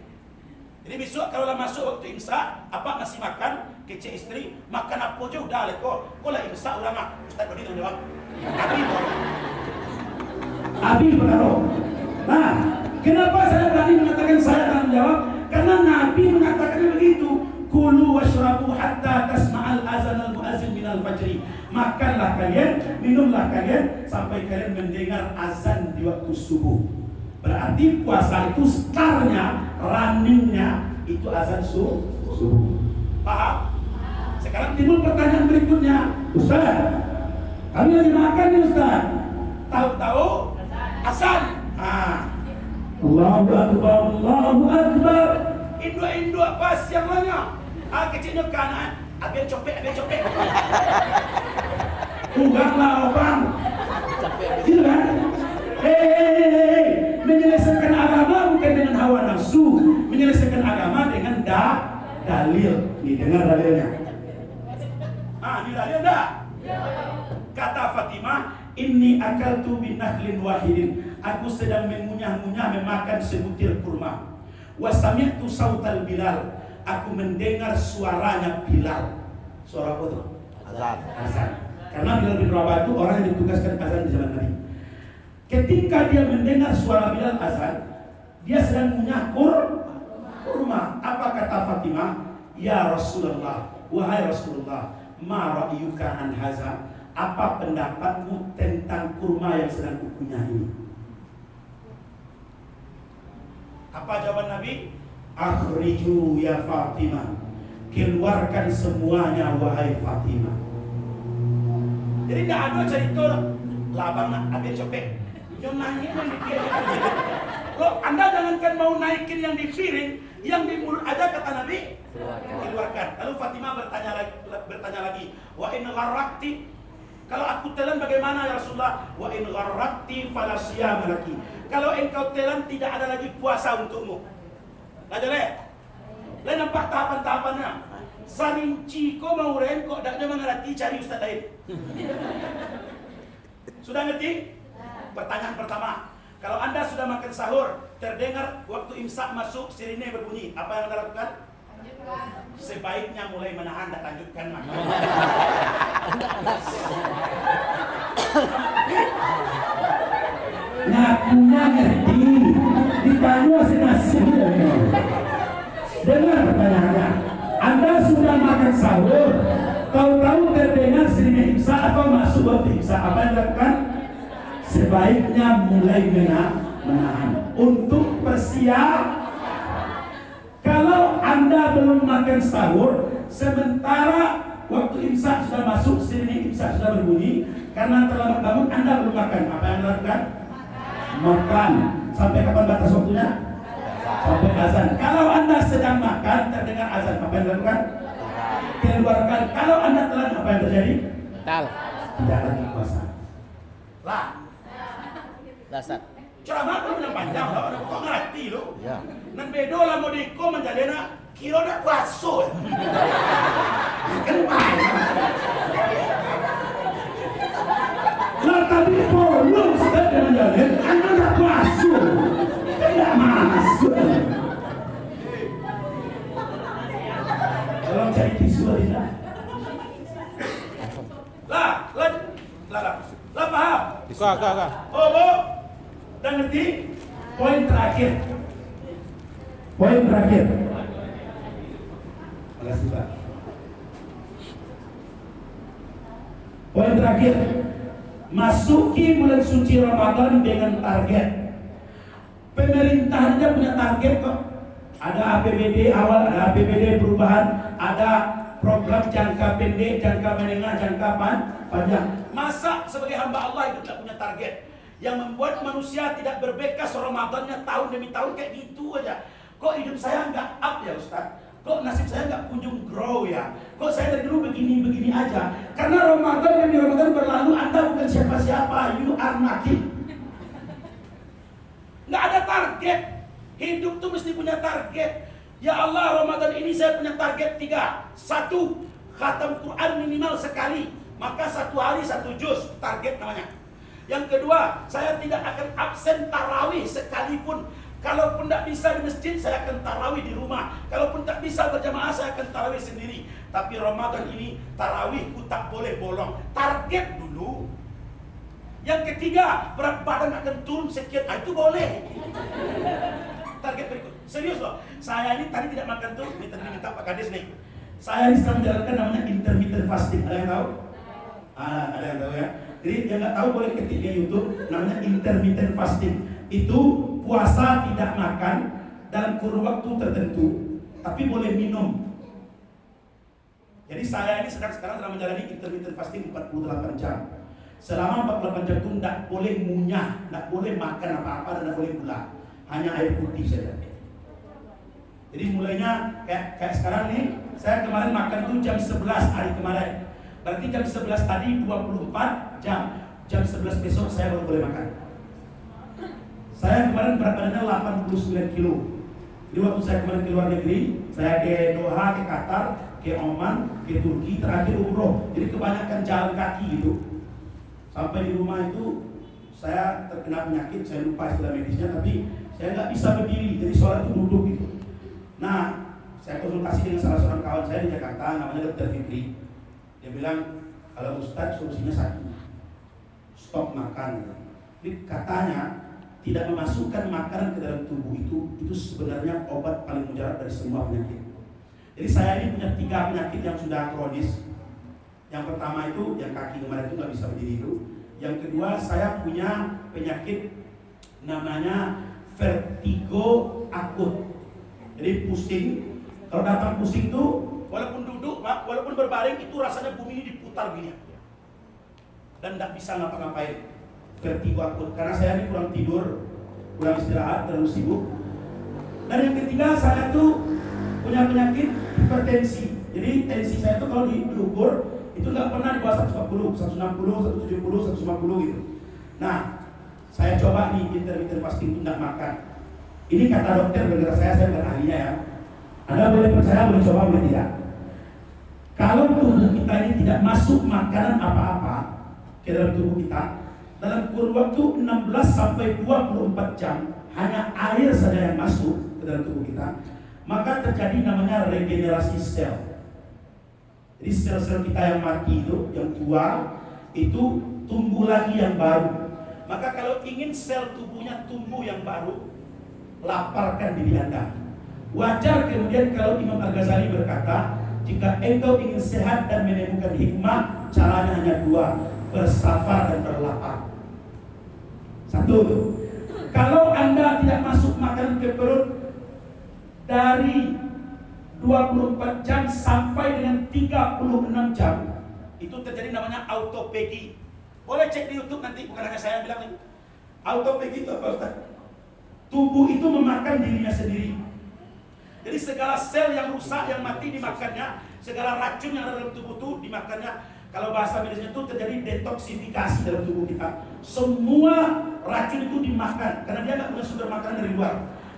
A: Jadi besok kalau lah masuk waktu imsak, apa ngasih makan kece istri, makan apa aja udah leko. Kau lah imsak ulama, Ustaz Dodi tanggung jawab. Abi berkaro. Nah, kenapa saya berani mengatakan saya tanggung jawab? Karena Nabi mengatakan begitu. Kulu washrabu hatta tasma'al azan al-mu'azzin minal fajri. Makanlah kalian, minumlah kalian sampai kalian mendengar azan di waktu subuh. Berarti puasa itu startnya, runningnya itu azan subuh. Paham? Sekarang timbul pertanyaan berikutnya, Ustaz, kami lagi makan nih Ustaz. Tahu-tahu azan. Allahu Akbar. Indo apa siang lanya? Kecilnya kanan, agen copek. Enggaklah orang. Gitu kan? Menyelesaikan agama bukan dengan hawa nafsu, menyelesaikan agama dengan dalil. Nih dengar dalilnya. Ini dalil dah. Kata Fatimah, inni akaltu bin nakhlin wahidin. Aku sedang mengunyah-ngunyah memakan sebutir kurma. Wa sami'tu sautal Bilal. Aku mendengar suaranya Bilal. Suara apa tuh? Azan. Karena Bilal bin Rabah itu orang yang ditugaskan azan di zaman Nabi. Ketika dia mendengar suara Bilal azan, dia sedang mengunyah kurma. Apa kata Fatimah? Ya Rasulullah, wahai Rasulullah, ma ra'yuka an haza? Apa pendapatmu tentang kurma yang sedang kukunyah ini? Apa jawaban Nabi? Akhriju ya Fatimah. Keluarkan semuanya wahai Fatimah. Jadi tidak ada cerita labang nak ambil copek. Yang naikin yang dipiring. Loh, Anda jangankan mau naikin yang dipiring, yang di mulut aja kata Nabi keluarkan. Lalu Fatimah bertanya lagi, wa in gharrakti, kalau aku telan bagaimana ya Rasulullah? Wa in gharrakti fala siyam laki. Kalau engkau telan tidak ada lagi puasa untukmu. Aja deh. Lain nampak tahapan-tahapannya. Sarinci ko mauren kok dak mengerti cari ustaz lain. Sudah ngerti? Pertanyaan pertama. Kalau Anda sudah makan sahur, terdengar waktu imsak masuk sirine berbunyi, apa yang Anda lakukan? Sebaiknya mulai menahan dan lanjutkan makan. Ngakunya ngerti, ditanya senasib. Dengar pertanyaannya. Anda sudah makan sahur, tahu-tahu terdengar sirine imsak atau masuk waktu imsak, apa yang dilakukan? Sebaiknya mulai menahan untuk persiap. Kalau Anda belum makan sahur, sementara waktu imsak sudah masuk, sirine imsak sudah berbunyi, karena terlambat bangun Anda belum makan, apa yang dilakukan? Makan. Sampai kapan batas waktunya? Sampai azan. Kalau Anda sedang makan, terdengar azan, apa yang dilakukan? Keluarkan. Kalau Anda telan, apa yang terjadi? Tidak lagi puasa. Lah.
B: Dasar.
A: Ceramah lu yang panjang lo, kok ngerti lo?
B: Ya.
A: Nan bedo lah modiko menjadena kilo dak puasa. Kan banyak. Lah tadi belum sudah menjadi, Anda dak puasa. Tidak masuk. Kalau cari tisu aja. Lah paham?
B: Kak.
A: Oh. Dan ngerti? Poin terakhir. Makasih Pak. Poin terakhir. Masuki bulan suci Ramadan dengan target. Pemerintah aja punya target kok. Ada APBD awal, ada APBD perubahan, ada program jangka pendek, jangka menengah, jangka panjang. Masa sebagai hamba Allah itu tidak punya target? Yang membuat manusia tidak berbekas Ramadannya tahun demi tahun kayak gitu aja. Kok hidup saya nggak up ya Ustaz? Kok nasib saya nggak kunjung grow ya? Kok saya dari dulu begini aja? Karena Ramadan demi Ramadan berlalu, Anda bukan siapa-siapa, you are nothing. Nggak ada target. Hidup tuh mesti punya target. Ya Allah, Ramadan ini saya punya target 3. 1, khatam Quran minimal sekali. Maka 1 hari 1 juz, target namanya. Yang kedua, saya tidak akan absen tarawih sekalipun. Kalaupun tidak bisa di masjid, saya akan tarawih di rumah. Kalaupun tak bisa berjamaah, saya akan tarawih sendiri. Tapi Ramadan ini, tarawihku tak boleh bolong. Target dulu. Yang ketiga, berat badan akan turun sekian. Itu boleh. Target berikut. Serius loh. Saya ini tadi tidak makan tuh. Minta Pak Kades nih. Saya ini sedang menjalankan namanya intermittent fasting. Ada yang tahu? Ada yang tahu ya? Jadi yang nggak tahu boleh ketik di YouTube, namanya intermittent fasting. Itu puasa tidak makan dalam kurun waktu tertentu, tapi boleh minum. Jadi saya ini sekarang sedang menjalani intermittent fasting 48 jam. Selama 48 jam itu tidak boleh munyah, tidak boleh makan apa-apa dan tidak boleh gula, hanya air putih saja. Jadi mulainya kayak sekarang nih, saya kemarin makan itu jam 11 hari kemarin. Berarti jam 11 tadi 24 jam. Jam 11 besok saya baru boleh makan. Saya kemarin berat badannya 89 kilo. Jadi waktu saya kemarin ke luar negeri, saya ke Doha, ke Qatar, ke Oman, ke Turki, terakhir umroh. Jadi kebanyakan jalan kaki gitu. Sampai di rumah itu saya terkena penyakit, saya lupa istilah medisnya, tapi saya nggak bisa berdiri, jadi sholat itu duduk gitu. Nah, saya konsultasi dengan salah seorang kawan saya di Jakarta, namanya Dr. Fikri. Dia bilang, kalau Ustadz solusinya 1, stop makan. Jadi katanya tidak memasukkan makanan ke dalam tubuh itu sebenarnya obat paling mujarab dari semua penyakit. Jadi saya ini punya 3 penyakit yang sudah kronis. Yang pertama itu yang kaki kemarin itu nggak bisa berdiri itu. Yang kedua saya punya penyakit namanya vertigo akut. Jadi pusing. Kalau datang pusing tuh walaupun duduk, Pak, walaupun berbaring itu rasanya bumi ini diputar gini. Dan tidak bisa ngapa-ngapain. Vertigo akut. Karena saya ini kurang tidur, kurang istirahat, terlalu sibuk. Dan yang ketiga saya tuh punya penyakit hipertensi. Jadi tensi saya tuh kalau diukur itu nggak pernah di bawah 140, 160, 170, 150 gitu. Nah, saya coba nih intermittent fasting itu nggak makan. Ini kata dokter, gara-gara saya bukan ahlinya ya. Anda boleh percaya, boleh coba, boleh tidak. Kalau tubuh kita ini tidak masuk makanan apa-apa ke dalam tubuh kita, dalam kurun waktu 16 sampai 24 jam hanya air saja yang masuk ke dalam tubuh kita, maka terjadi namanya regenerasi sel. Jadi sel-sel kita yang mati itu, yang tua, itu tumbuh lagi yang baru. Maka kalau ingin sel tubuhnya tumbuh yang baru, laparkan diri Anda. Wajar kemudian kalau Imam Al-Ghazali berkata, jika engkau ingin sehat dan menemukan hikmah, caranya hanya dua, bersafar dan berlapar. Satu, kalau Anda tidak masuk makanan ke perut dari 24 jam sampai dengan 36 jam, itu terjadi namanya autophagy. Boleh cek di YouTube nanti, bukan hanya saya yang bilang nih. Autophagy itu apa, Ustaz? Tubuh itu memakan dirinya sendiri. Jadi segala sel yang rusak, yang mati dimakannya, segala racun yang ada dalam tubuh itu dimakannya. Kalau bahasa medisnya itu terjadi detoksifikasi dalam tubuh kita. Semua racun itu dimakan, karena dia nggak punya sumber makanan dari luar.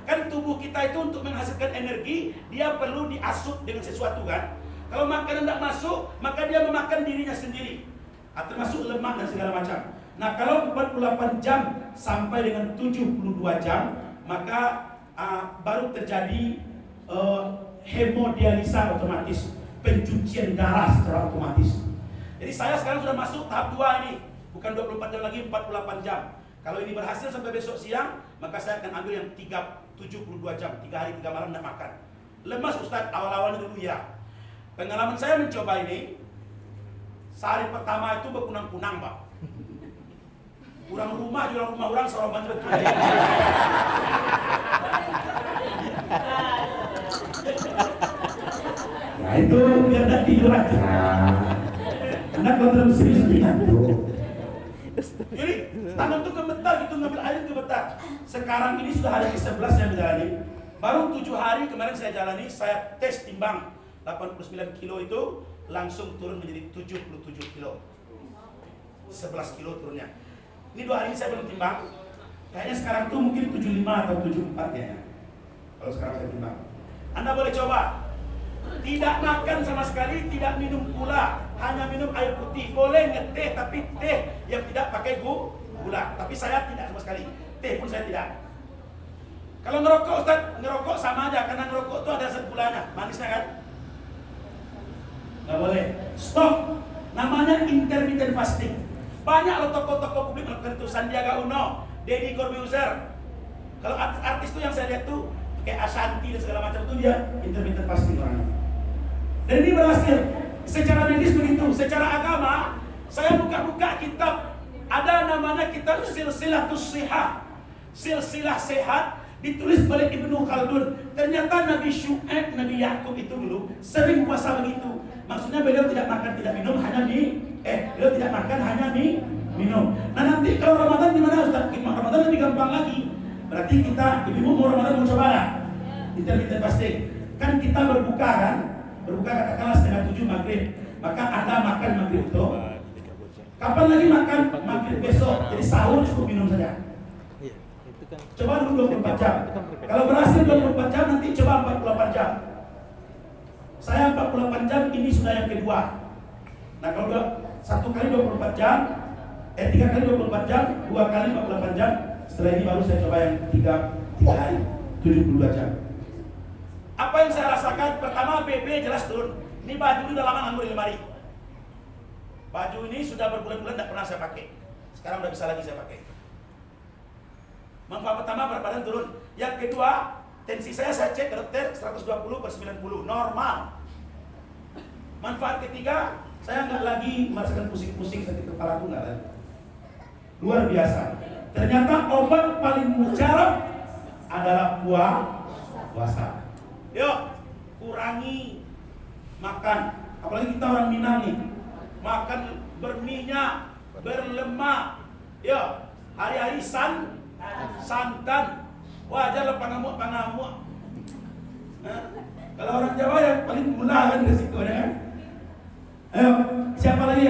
A: Kan tubuh kita itu untuk menghasilkan energi, dia perlu diasup dengan sesuatu kan. Kalau makanan tidak masuk, maka dia memakan dirinya sendiri, termasuk lemak dan segala macam. Nah, kalau 48 jam sampai dengan 72 jam, maka baru terjadi hemodialisa otomatis, pencucian darah secara otomatis. Jadi saya sekarang sudah masuk tahap 2 ini, bukan 24 jam lagi, 48 jam. Kalau ini berhasil sampai besok siang, maka saya akan ambil yang 72 jam, 3 hari 3 malam tidak makan. Lemas Ustaz, awal-awalnya dulu ya. Pengalaman saya mencoba ini, sehari pertama itu berkunang-kunang, Pak. Kurang rumah, jual rumah orang, seorang bantu betul. Ya itu biar tidak tidur aja. Anda kalau terus serius tuh. Jadi tangan tuh gemetar gitu, ngambil air gemetar. Sekarang ini sudah hari ke-11 saya menjalani. Baru 7 hari kemarin saya jalani, saya tes timbang 89 kilo itu langsung turun menjadi 77 kilo. 11 kilo turunnya. Ini 2 hari ini saya belum timbang. Kayaknya sekarang tuh mungkin 75 atau 74 ya. Kalau sekarang saya timbang. Anda boleh coba. Tidak makan sama sekali, tidak minum pula, hanya minum air putih. Boleh ngeteh, tapi teh yang tidak pakai gula. Tapi saya tidak sama sekali. Teh pun saya tidak. Kalau ngerokok, Ustaz, ngerokok sama aja, karena ngerokok itu ada zat gulanya, manisnya kan? Nggak boleh. Stop. Namanya intermittent fasting. Banyak loh tokoh-tokoh publik melakukan itu. Sandiaga Uno, Deddy Corbuzier. Kalau artis itu yang saya lihat tuh kayak Ashanti dan segala macam itu dia intermittent fasting orangnya. Dan ini berhasil. Secara medis begitu, secara agama saya buka-buka kitab, ada namanya kitab Silsilatus Shihah, silsilah sehat, ditulis oleh Ibnu Khaldun. Ternyata Nabi Syuaib, Nabi Yakub itu dulu sering puasa begitu. Maksudnya beliau tidak makan, tidak minum, hanya beliau tidak makan, hanya minum. Nah nanti kalau Ramadan gimana Ustaz? Ramadan lebih gampang lagi. Berarti kita, ibu mau Ramadan mau coba lah intermittent fasting. Kan kita berbuka kan? Berbuka katakanlah setengah 7 maghrib. Maka Anda makan maghrib itu. Kapan lagi makan? Maghrib besok. Jadi sahur cukup minum saja. Coba dulu 24 jam. Kalau berhasil 24 jam, nanti coba 48 jam. Saya 48 jam, ini sudah yang kedua. Nah kalau udah 1 kali 24 jam, 3 kali 24 jam, 2 kali 48 jam. Setelah ini baru saya coba yang 3 hari, 72 jam. Apa yang saya rasakan? Pertama BB jelas turun. Ini baju ini udah lama nganggur di lemari. Baju ini sudah berbulan-bulan tidak pernah saya pakai. Sekarang udah bisa lagi saya pakai. Manfaat pertama berat badan turun. Yang kedua, tensi saya cek ke dokter 120/90 normal. Manfaat ketiga, saya nggak lagi merasakan pusing-pusing sakit kepala tuh nggak lagi. Luar biasa. Ternyata obat paling mujarab adalah puasa. Yuk, kurangi makan. Apalagi kita orang Minang nih, makan berminyak, berlemak. Yuk, hari-hari santan. Wajar lah pangamuk. Kalau orang Jawa yang paling guna kan resikonya kan. Ayo, siapa lagi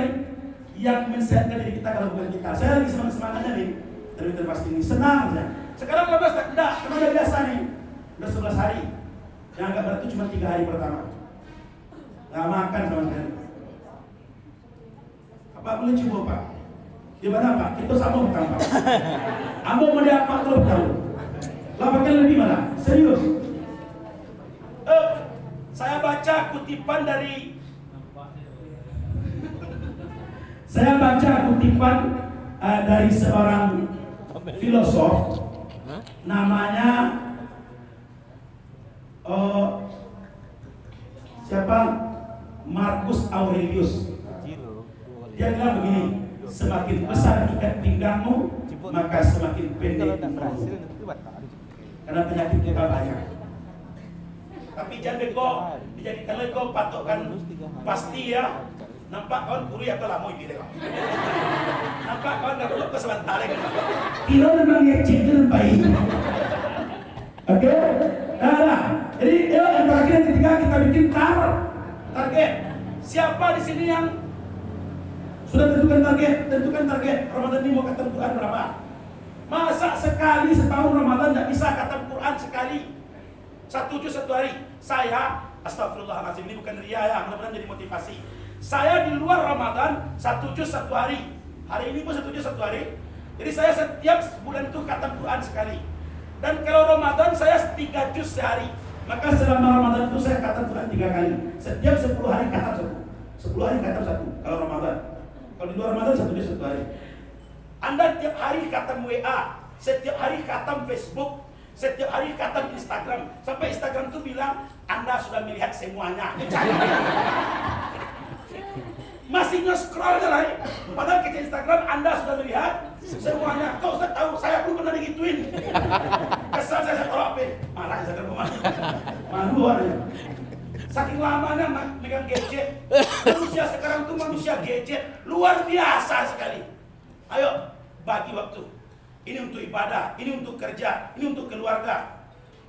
A: yang mensehatkan diri kita kalau bukan kita? Saya lagi semangatnya nih, intermittent fasting ini senang saya. Sekarang 12 tak enggak, cuma udah biasa nih. Udah 11 hari. Yang agak berat itu cuma 3 hari pertama. Nggak makan sama sekali. Apa boleh coba Pak? Gimana Pak? Kita sama bukan Pak? Ambo mau dia 40 tahun. Lapakan lebih mana? Serius? Saya baca kutipan dari dari seorang filosof namanya siapa? Marcus Aurelius. Dia bilang begini, semakin besar ikat pinggangmu, maka semakin pendek umurmu. Karena penyakit kita banyak. Tapi jangan bego, dijadikan lego patokan pasti ya. Nampak kawan kuliah ke lamo ini kau. Nampak kawan nggak perlu ke sebentar kan? Kira memang ngecek dengan baik. Oke, nah, jadi yang terakhir yang ketiga kita bikin target. Siapa di sini yang sudah tentukan target Ramadan ini mau khatam Quran berapa? Masa sekali setahun Ramadan tidak bisa khatam Quran sekali? 1 juz 1 hari. Saya, astagfirullahaladzim, ini bukan ria ya, mudah-mudahan jadi motivasi. Saya di luar Ramadan 1 juz 1 hari. Hari ini pun 1 juz 1 hari. Jadi saya setiap bulan itu khatam Quran sekali. Dan kalau Ramadan saya 3 juz sehari. Maka selama Ramadan itu saya khatam Quran 3 kali. Setiap 10 hari khatam 1. 10 hari khatam 1 kalau Ramadan. Kalau di luar Ramadan 1 juz 1 hari. Anda tiap hari khatam WA, setiap hari khatam Facebook, setiap hari khatam Instagram. Sampai Instagram itu bilang Anda sudah melihat semuanya. Masih nge-scroll kan? Padahal ke Instagram Anda sudah melihat semuanya. Kau Ustaz tahu, saya pun pernah digituin. Kesal saya tolak HP. Marah Instagram kemana? Malu aja. Saking lamanya megang gadget. Manusia sekarang tuh manusia gadget luar biasa sekali. Ayo bagi waktu. Ini untuk ibadah, ini untuk kerja, ini untuk keluarga.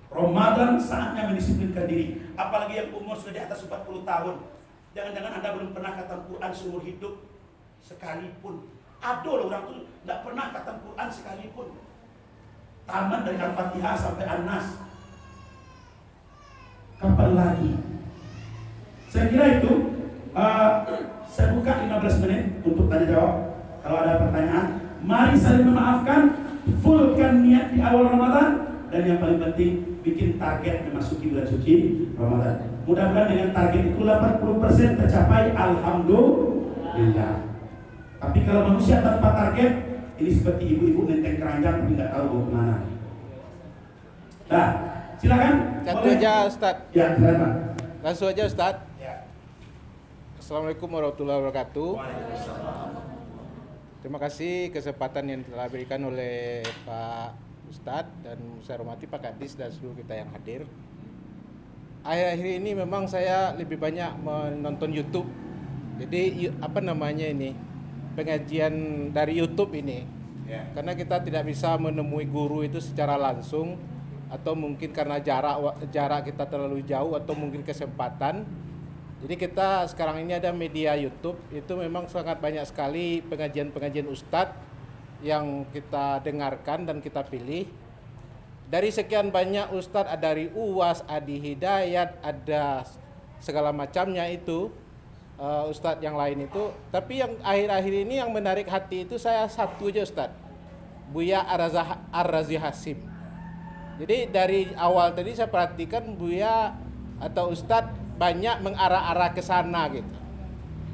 A: Ramadan saatnya mendisiplinkan diri. Apalagi yang umur sudah di atas 40 tahun. Jangan-jangan Anda belum pernah khatam Quran seumur hidup sekalipun. Ada loh orang tuh tidak pernah khatam Quran sekalipun. Taman dari Al-Fatihah sampai An-Nas. Kapan lagi? Saya kira itu saya buka 15 menit untuk tanya jawab. Kalau ada pertanyaan, mari saling memaafkan, fullkan niat di awal Ramadan, dan yang paling penting bikin target memasuki bulan suci Ramadan. Mudah-mudahan dengan target itu 80% tercapai, alhamdulillah. Tapi kalau manusia tanpa target, ini seperti ibu-ibu nenteng keranjang tapi nggak tahu mau kemana. Nah, silakan.
C: Satu aja Ustaz.
A: Ya, silakan.
C: Langsung aja Ustaz.
A: Ya.
C: Assalamualaikum warahmatullahi wabarakatuh. Terima kasih kesempatan yang telah diberikan oleh Pak Ustadz dan saya hormati Pak Kadis dan seluruh kita yang hadir. Akhir-akhir ini memang saya lebih banyak menonton YouTube. Jadi pengajian dari YouTube ini. Karena kita tidak bisa menemui guru itu secara langsung, atau mungkin karena jarak kita terlalu jauh, atau mungkin kesempatan. Jadi kita sekarang ini ada media YouTube, itu memang sangat banyak sekali pengajian-pengajian Ustadz yang kita dengarkan dan kita pilih. Dari sekian banyak Ustadz, ada dari UAS, Adi Hidayat, ada segala macamnya itu Ustadz yang lain itu. Tapi yang akhir-akhir ini yang menarik hati itu saya satu aja Ustadz, Buya Ar-Razi Hasim. Jadi dari awal tadi saya perhatikan Buya atau Ustadz banyak mengarah-arah ke sana gitu.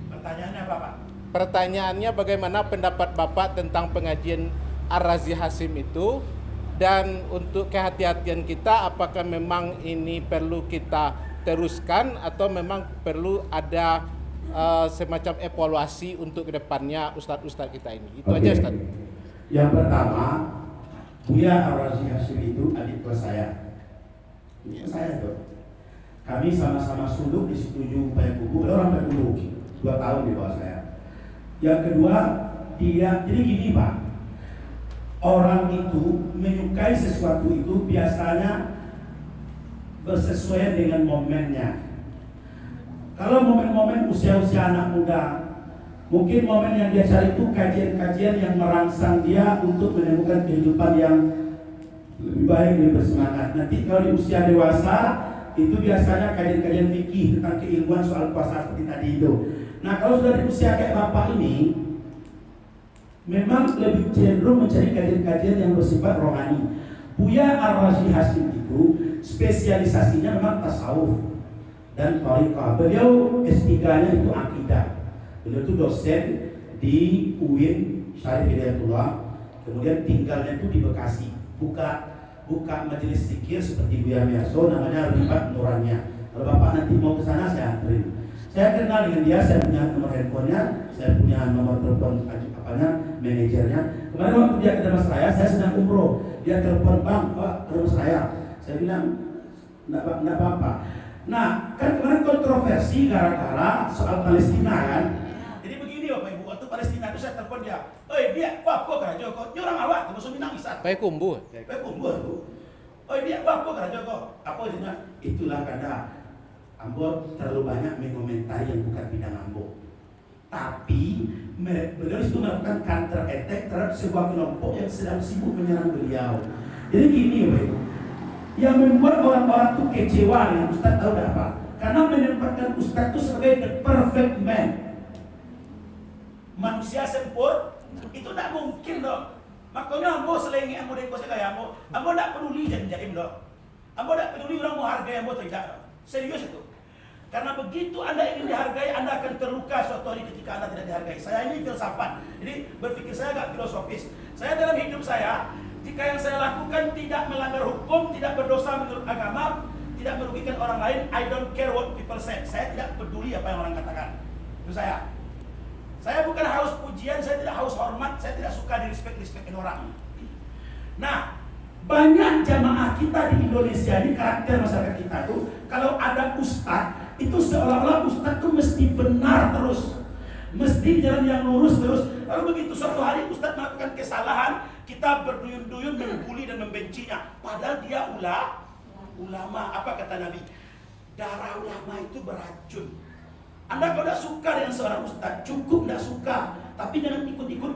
A: Pertanyaannya apa Pak?
C: Pertanyaannya bagaimana pendapat Bapak tentang pengajian Ar-Razi Hasim itu, dan untuk kehati-hatian kita apakah memang ini perlu kita teruskan atau memang perlu ada semacam evaluasi untuk kedepannya Ustadz-Ustadz kita ini. Itu aja Ustadz.
A: Yang pertama, Buya Ar-Razi Hasim itu adik kelas saya. Itu saya tuh. Kami sama-sama suluk di Setuju Payakumbuh, beliau orang Payakumbuh, 2 tahun di bawah saya. Yang kedua, dia, jadi gini Pak, orang itu menyukai sesuatu itu biasanya bersesuaian dengan momennya. Kalau momen-momen usia-usia anak muda, mungkin momen yang dia cari itu kajian-kajian yang merangsang dia untuk menemukan kehidupan yang lebih baik, lebih bersemangat. Nanti kalau di usia dewasa, itu biasanya kajian-kajian fikih tentang keilmuan soal puasa seperti tadi itu. Nah, kalau sudah di usia kayak bapak ini, memang lebih cenderung mencari kajian-kajian yang bersifat rohani. Buya Ar-Razi Hashim itu spesialisasinya memang tasawuf dan thariqah. Beliau S3-nya itu akidah. Beliau itu dosen di UIN Syarif Hidayatullah. Kemudian tinggalnya itu di Bekasi. Buka majelis zikir seperti Buya Miarso, namanya Ribat Nurania. Kalau bapak nanti mau ke sana, saya anterin. Saya kenal dengan dia, saya punya nomor handphonenya, saya punya nomor telepon manajernya. Kemarin waktu dia ke rumah saya sedang umroh. Dia telepon, bang, Pak, ke rumah saya bilang, enggak apa-apa. Nah, kan kemarin kontroversi gara-gara soal Palestina kan. Jadi begini Bapak Ibu, waktu Palestina itu saya telepon dia, dia, kok keraja kok, ini orang awak, terus minang isat.
C: Pai kumbu.
A: Tuh. Dia, kok keraja kok, apa isinya? Itulah karena Ambo terlalu banyak mengomentari yang bukan bidang Ambo. Tapi beliau itu melakukan counter attack terhadap sebuah kelompok yang sedang sibuk menyerang beliau. Jadi gini Bapak Ibu, yang membuat orang-orang itu kecewa dengan Ustaz tahu apa? Karena menempatkan Ustaz itu sebagai the perfect man, manusia sempurna, itu tidak mungkin dong. Makanya Ambo selengi Ambo dekosnya kayak Ambo tidak peduli jaim dong. Ambo tidak peduli orang mau hargai Ambo tidak dong. Serius itu. Karena begitu Anda ingin dihargai, Anda akan terluka suatu hari ketika Anda tidak dihargai. Saya ini filsafat, jadi berpikir saya agak filosofis. Saya dalam hidup saya, jika yang saya lakukan tidak melanggar hukum, tidak berdosa menurut agama, tidak merugikan orang lain, I don't care what people say. Saya tidak peduli apa yang orang katakan. Itu saya. Saya bukan haus pujian, saya tidak haus hormat, saya tidak suka di-respect-respectin orang. Nah, banyak jamaah kita di Indonesia ini, karakter masyarakat kita itu, kalau ada ustadz, itu seolah-olah ustadz itu mesti benar terus, mesti jalan yang lurus terus. Lalu begitu suatu hari ustadz melakukan kesalahan, kita berduyun-duyun membuli dan membencinya. Padahal dia ulama. Apa kata Nabi? Darah ulama itu beracun. Anda kalau tidak suka dengan seorang ustadz, cukup tidak suka, tapi jangan ikut-ikut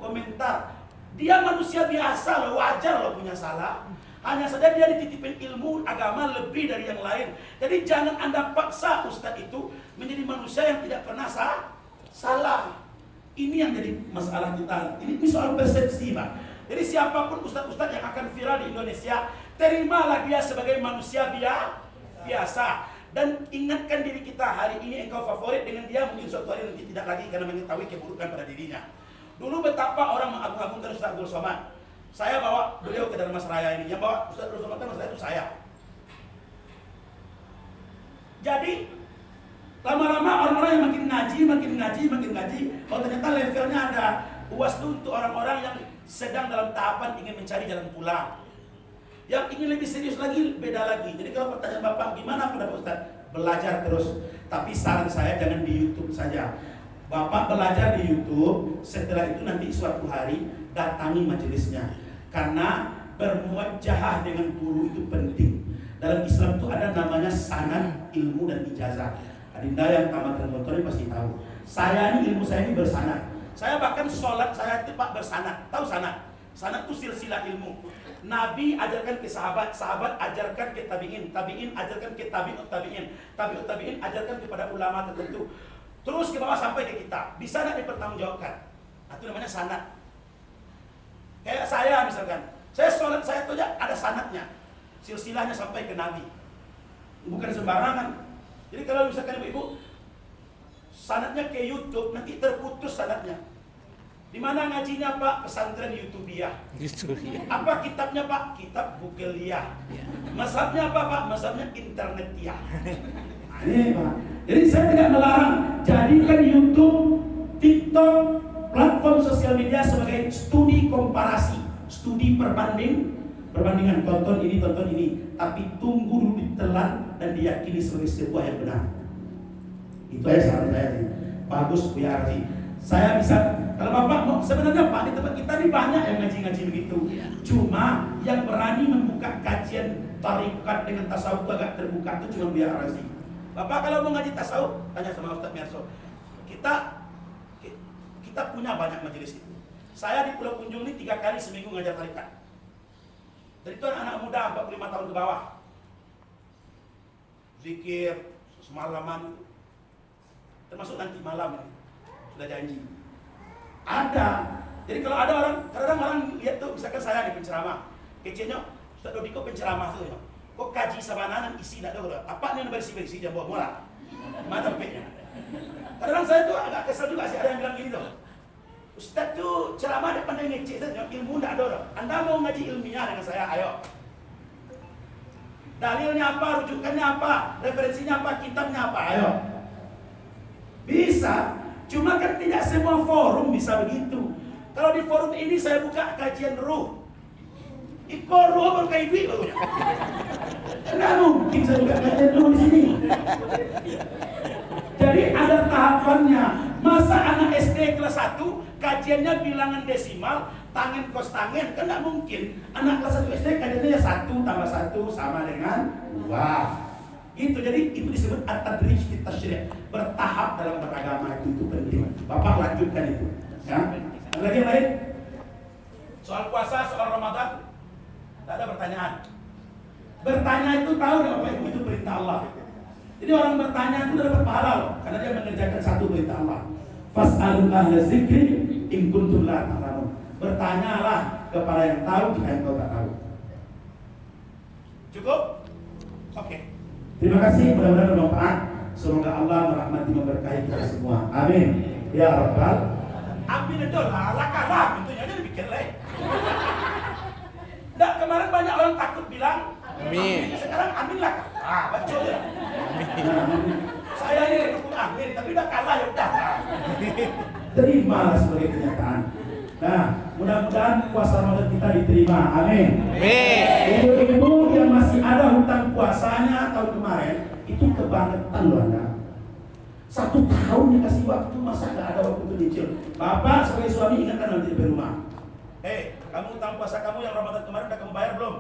A: komentar. Dia manusia biasa loh, wajar loh punya salah. Hanya saja dia dititipin ilmu agama lebih dari yang lain. Jadi jangan Anda paksa ustadz itu menjadi manusia yang tidak pernah salah. Ini yang jadi masalah kita. Ini soal persepsi, Pak. Jadi siapapun ustadz-ustadz yang akan viral di Indonesia, terimalah dia sebagai manusia biasa. Dan ingatkan diri kita, hari ini engkau favorit dengan dia, mungkin suatu hari nanti tidak lagi karena mengetahui keburukan pada dirinya. Dulu betapa orang mengagung-agungkan Ustaz Abdul Somad. Saya bawa beliau ke Darmas Raya ini. Yang bawa Ustaz Abdul Somad itu saya. Jadi lama-lama orang-orang yang makin ngaji. Oh ternyata levelnya ada UAS itu untuk orang-orang yang sedang dalam tahapan ingin mencari jalan pulang. Yang ingin lebih serius lagi, beda lagi. Jadi kalau pertanyaan Bapak, gimana pendapat Ustaz? Belajar terus. Tapi saran saya jangan di YouTube saja. Bapak belajar di YouTube, setelah itu nanti suatu hari datangi majelisnya. Karena bermuajahah dengan guru itu penting. Dalam Islam itu ada namanya sanad, ilmu dan ijazah. Adinda yang tamat ilmu motor pasti tahu. Saya ini ilmu saya ini bersanad. Saya bahkan sholat saya itu Pak bersanad. Tahu sanad? Sanad itu silsilah ilmu. Nabi ajarkan ke sahabat, sahabat ajarkan ke tabi'in, tabi'in ajarkan ke tabi'ut tabi'in, tabi'ut tabi'in ajarkan kepada ulama tertentu. Terus ke bawah sampai ke kita. Bisa tidak dipertanggungjawabkan? Itu namanya sanad. Kayak saya misalkan, saya sholat saya itu aja ada sanadnya. Silsilahnya sampai ke Nabi. Bukan sembarangan. Jadi kalau misalkan ibu-ibu sanadnya ke YouTube, nanti terputus sanadnya. Di mana ngajinya Pak? Pesantren YouTubiah. Apa kitabnya Pak? Kitab Bukeliyah. Mazhabnya apa Pak? Mazhabnya Internetiah. Nah, ini Pak. Jadi saya tidak melarang jadikan YouTube, TikTok, platform sosial media sebagai studi komparasi, studi perbandingan tonton ini. Tapi tunggu dulu ditelan dan diyakini sebagai sebuah yang benar. Itu aja saran saya sih. Bagus Bu Yarji. Saya bisa, kalau Bapak mau, sebenarnya Pak di tempat kita ini banyak yang ngaji-ngaji begitu. Cuma yang berani membuka kajian tarikat dengan tasawuf agak terbuka itu cuma Bu Yarji. Bapak kalau mau ngaji tasawuf, tanya sama Ustaz Miarso. Kita punya banyak majelis itu. Saya di Pulau Kunjung ini 3 kali seminggu ngajar tarikat. Dari itu anak muda 45 tahun ke bawah. zikir semalaman itu. Termasuk nanti malam ini. Sudah janji. Ada. Jadi kalau ada orang, kadang orang lihat tuh, misalkan saya di penceramah, kecilnya, Ustaz Dodi kok penceramah tuh, kok kaji sabananan isi nak ada, apa nih bersih-bersih jam buat mola, mana tempatnya. Kadang saya tuh agak kesel juga sih, ada yang bilang gini tuh, Ustaz tuh ceramah ada pandai ngecek saja, ilmu tidak ada. Anda mau ngaji ilmiah dengan saya, ayo. Dalilnya apa, rujukannya apa, referensinya apa, kitabnya apa, ayo. Bisa, cuma kan tidak semua forum bisa begitu. Kalau di forum ini saya buka kajian ruh, ikut ruh baru kayak duit barunya. Enggak mungkin saya buka kajian ruh di sini. Jadi ada tahapannya. Masa anak SD kelas 1 kajiannya bilangan desimal, tangen kos tangen, kan enggak mungkin. Anak kelas 1 SD kajiannya 1 tambah 1 sama dengan 2. Itu jadi itu disebut at-tadrij fi tasyri', bertahap dalam beragama itu penting. Bapak lanjutkan itu. Ya. Ada lagi yang lain? Soal puasa, soal Ramadan, tidak ada pertanyaan. Bertanya itu tahu nggak Bapak Ibu itu perintah Allah. Jadi orang bertanya itu dapat pahala loh, karena dia mengerjakan satu perintah Allah. Fas'alu ahla dzikri in kuntum la ta'lamun. Bertanyalah kepada yang tahu jika engkau tak tahu. Cukup? Oke. Terima kasih, mudah-mudahan bermanfaat. Semoga Allah merahmati memberkahi kita semua. Amin. Ya Rabbal. Amin itu lah, kalah tentunya aja dipikir lain. Nggak, kemarin banyak orang takut bilang amin. Sekarang amin lah kalah, baca ya. Saya ini mendukung amin, tapi udah kalah ya udah. Terimalah sebagai kenyataan. Nah, mudah-mudahan puasa Ramadan kita diterima. Amin. Ibu-ibu yang masih ada hutang puasanya tahun kemarin, itu kebangetan loh Anda. 1 tahun dikasih waktu, masa nggak ada waktu untuk nyicil? Bapak sebagai suami ingatkan nanti di rumah. Kamu hutang puasa kamu yang Ramadan kemarin udah kamu bayar belum?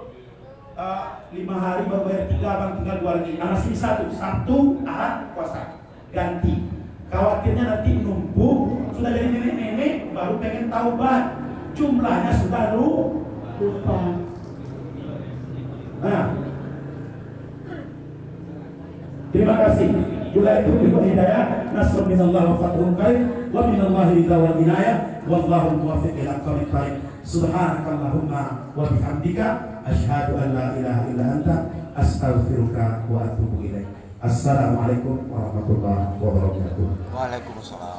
A: 5 hari baru bayar 3, bang tinggal 2 lagi. Nah masih bisa tuh, Sabtu, Ahad, puasa. Ganti. Khawatirnya nanti numpuk, sudah jadi nenek-nenek, baru pengen taubat. Jumlahnya sudah lupa. Nah, terima kasih. Jula itu berikan hidayah, nasr minallah wa fathun qarib, wa minallahi ridha wal inayah, wallahu muwaffiq ila aqwamit thariq. Subhanakallahumma wa bihamdika asyhadu an la ilaha illa anta astaghfiruka wa atubu ilaik. Assalamualaikum warahmatullahi wabarakatuh.
B: Waalaikumsalam.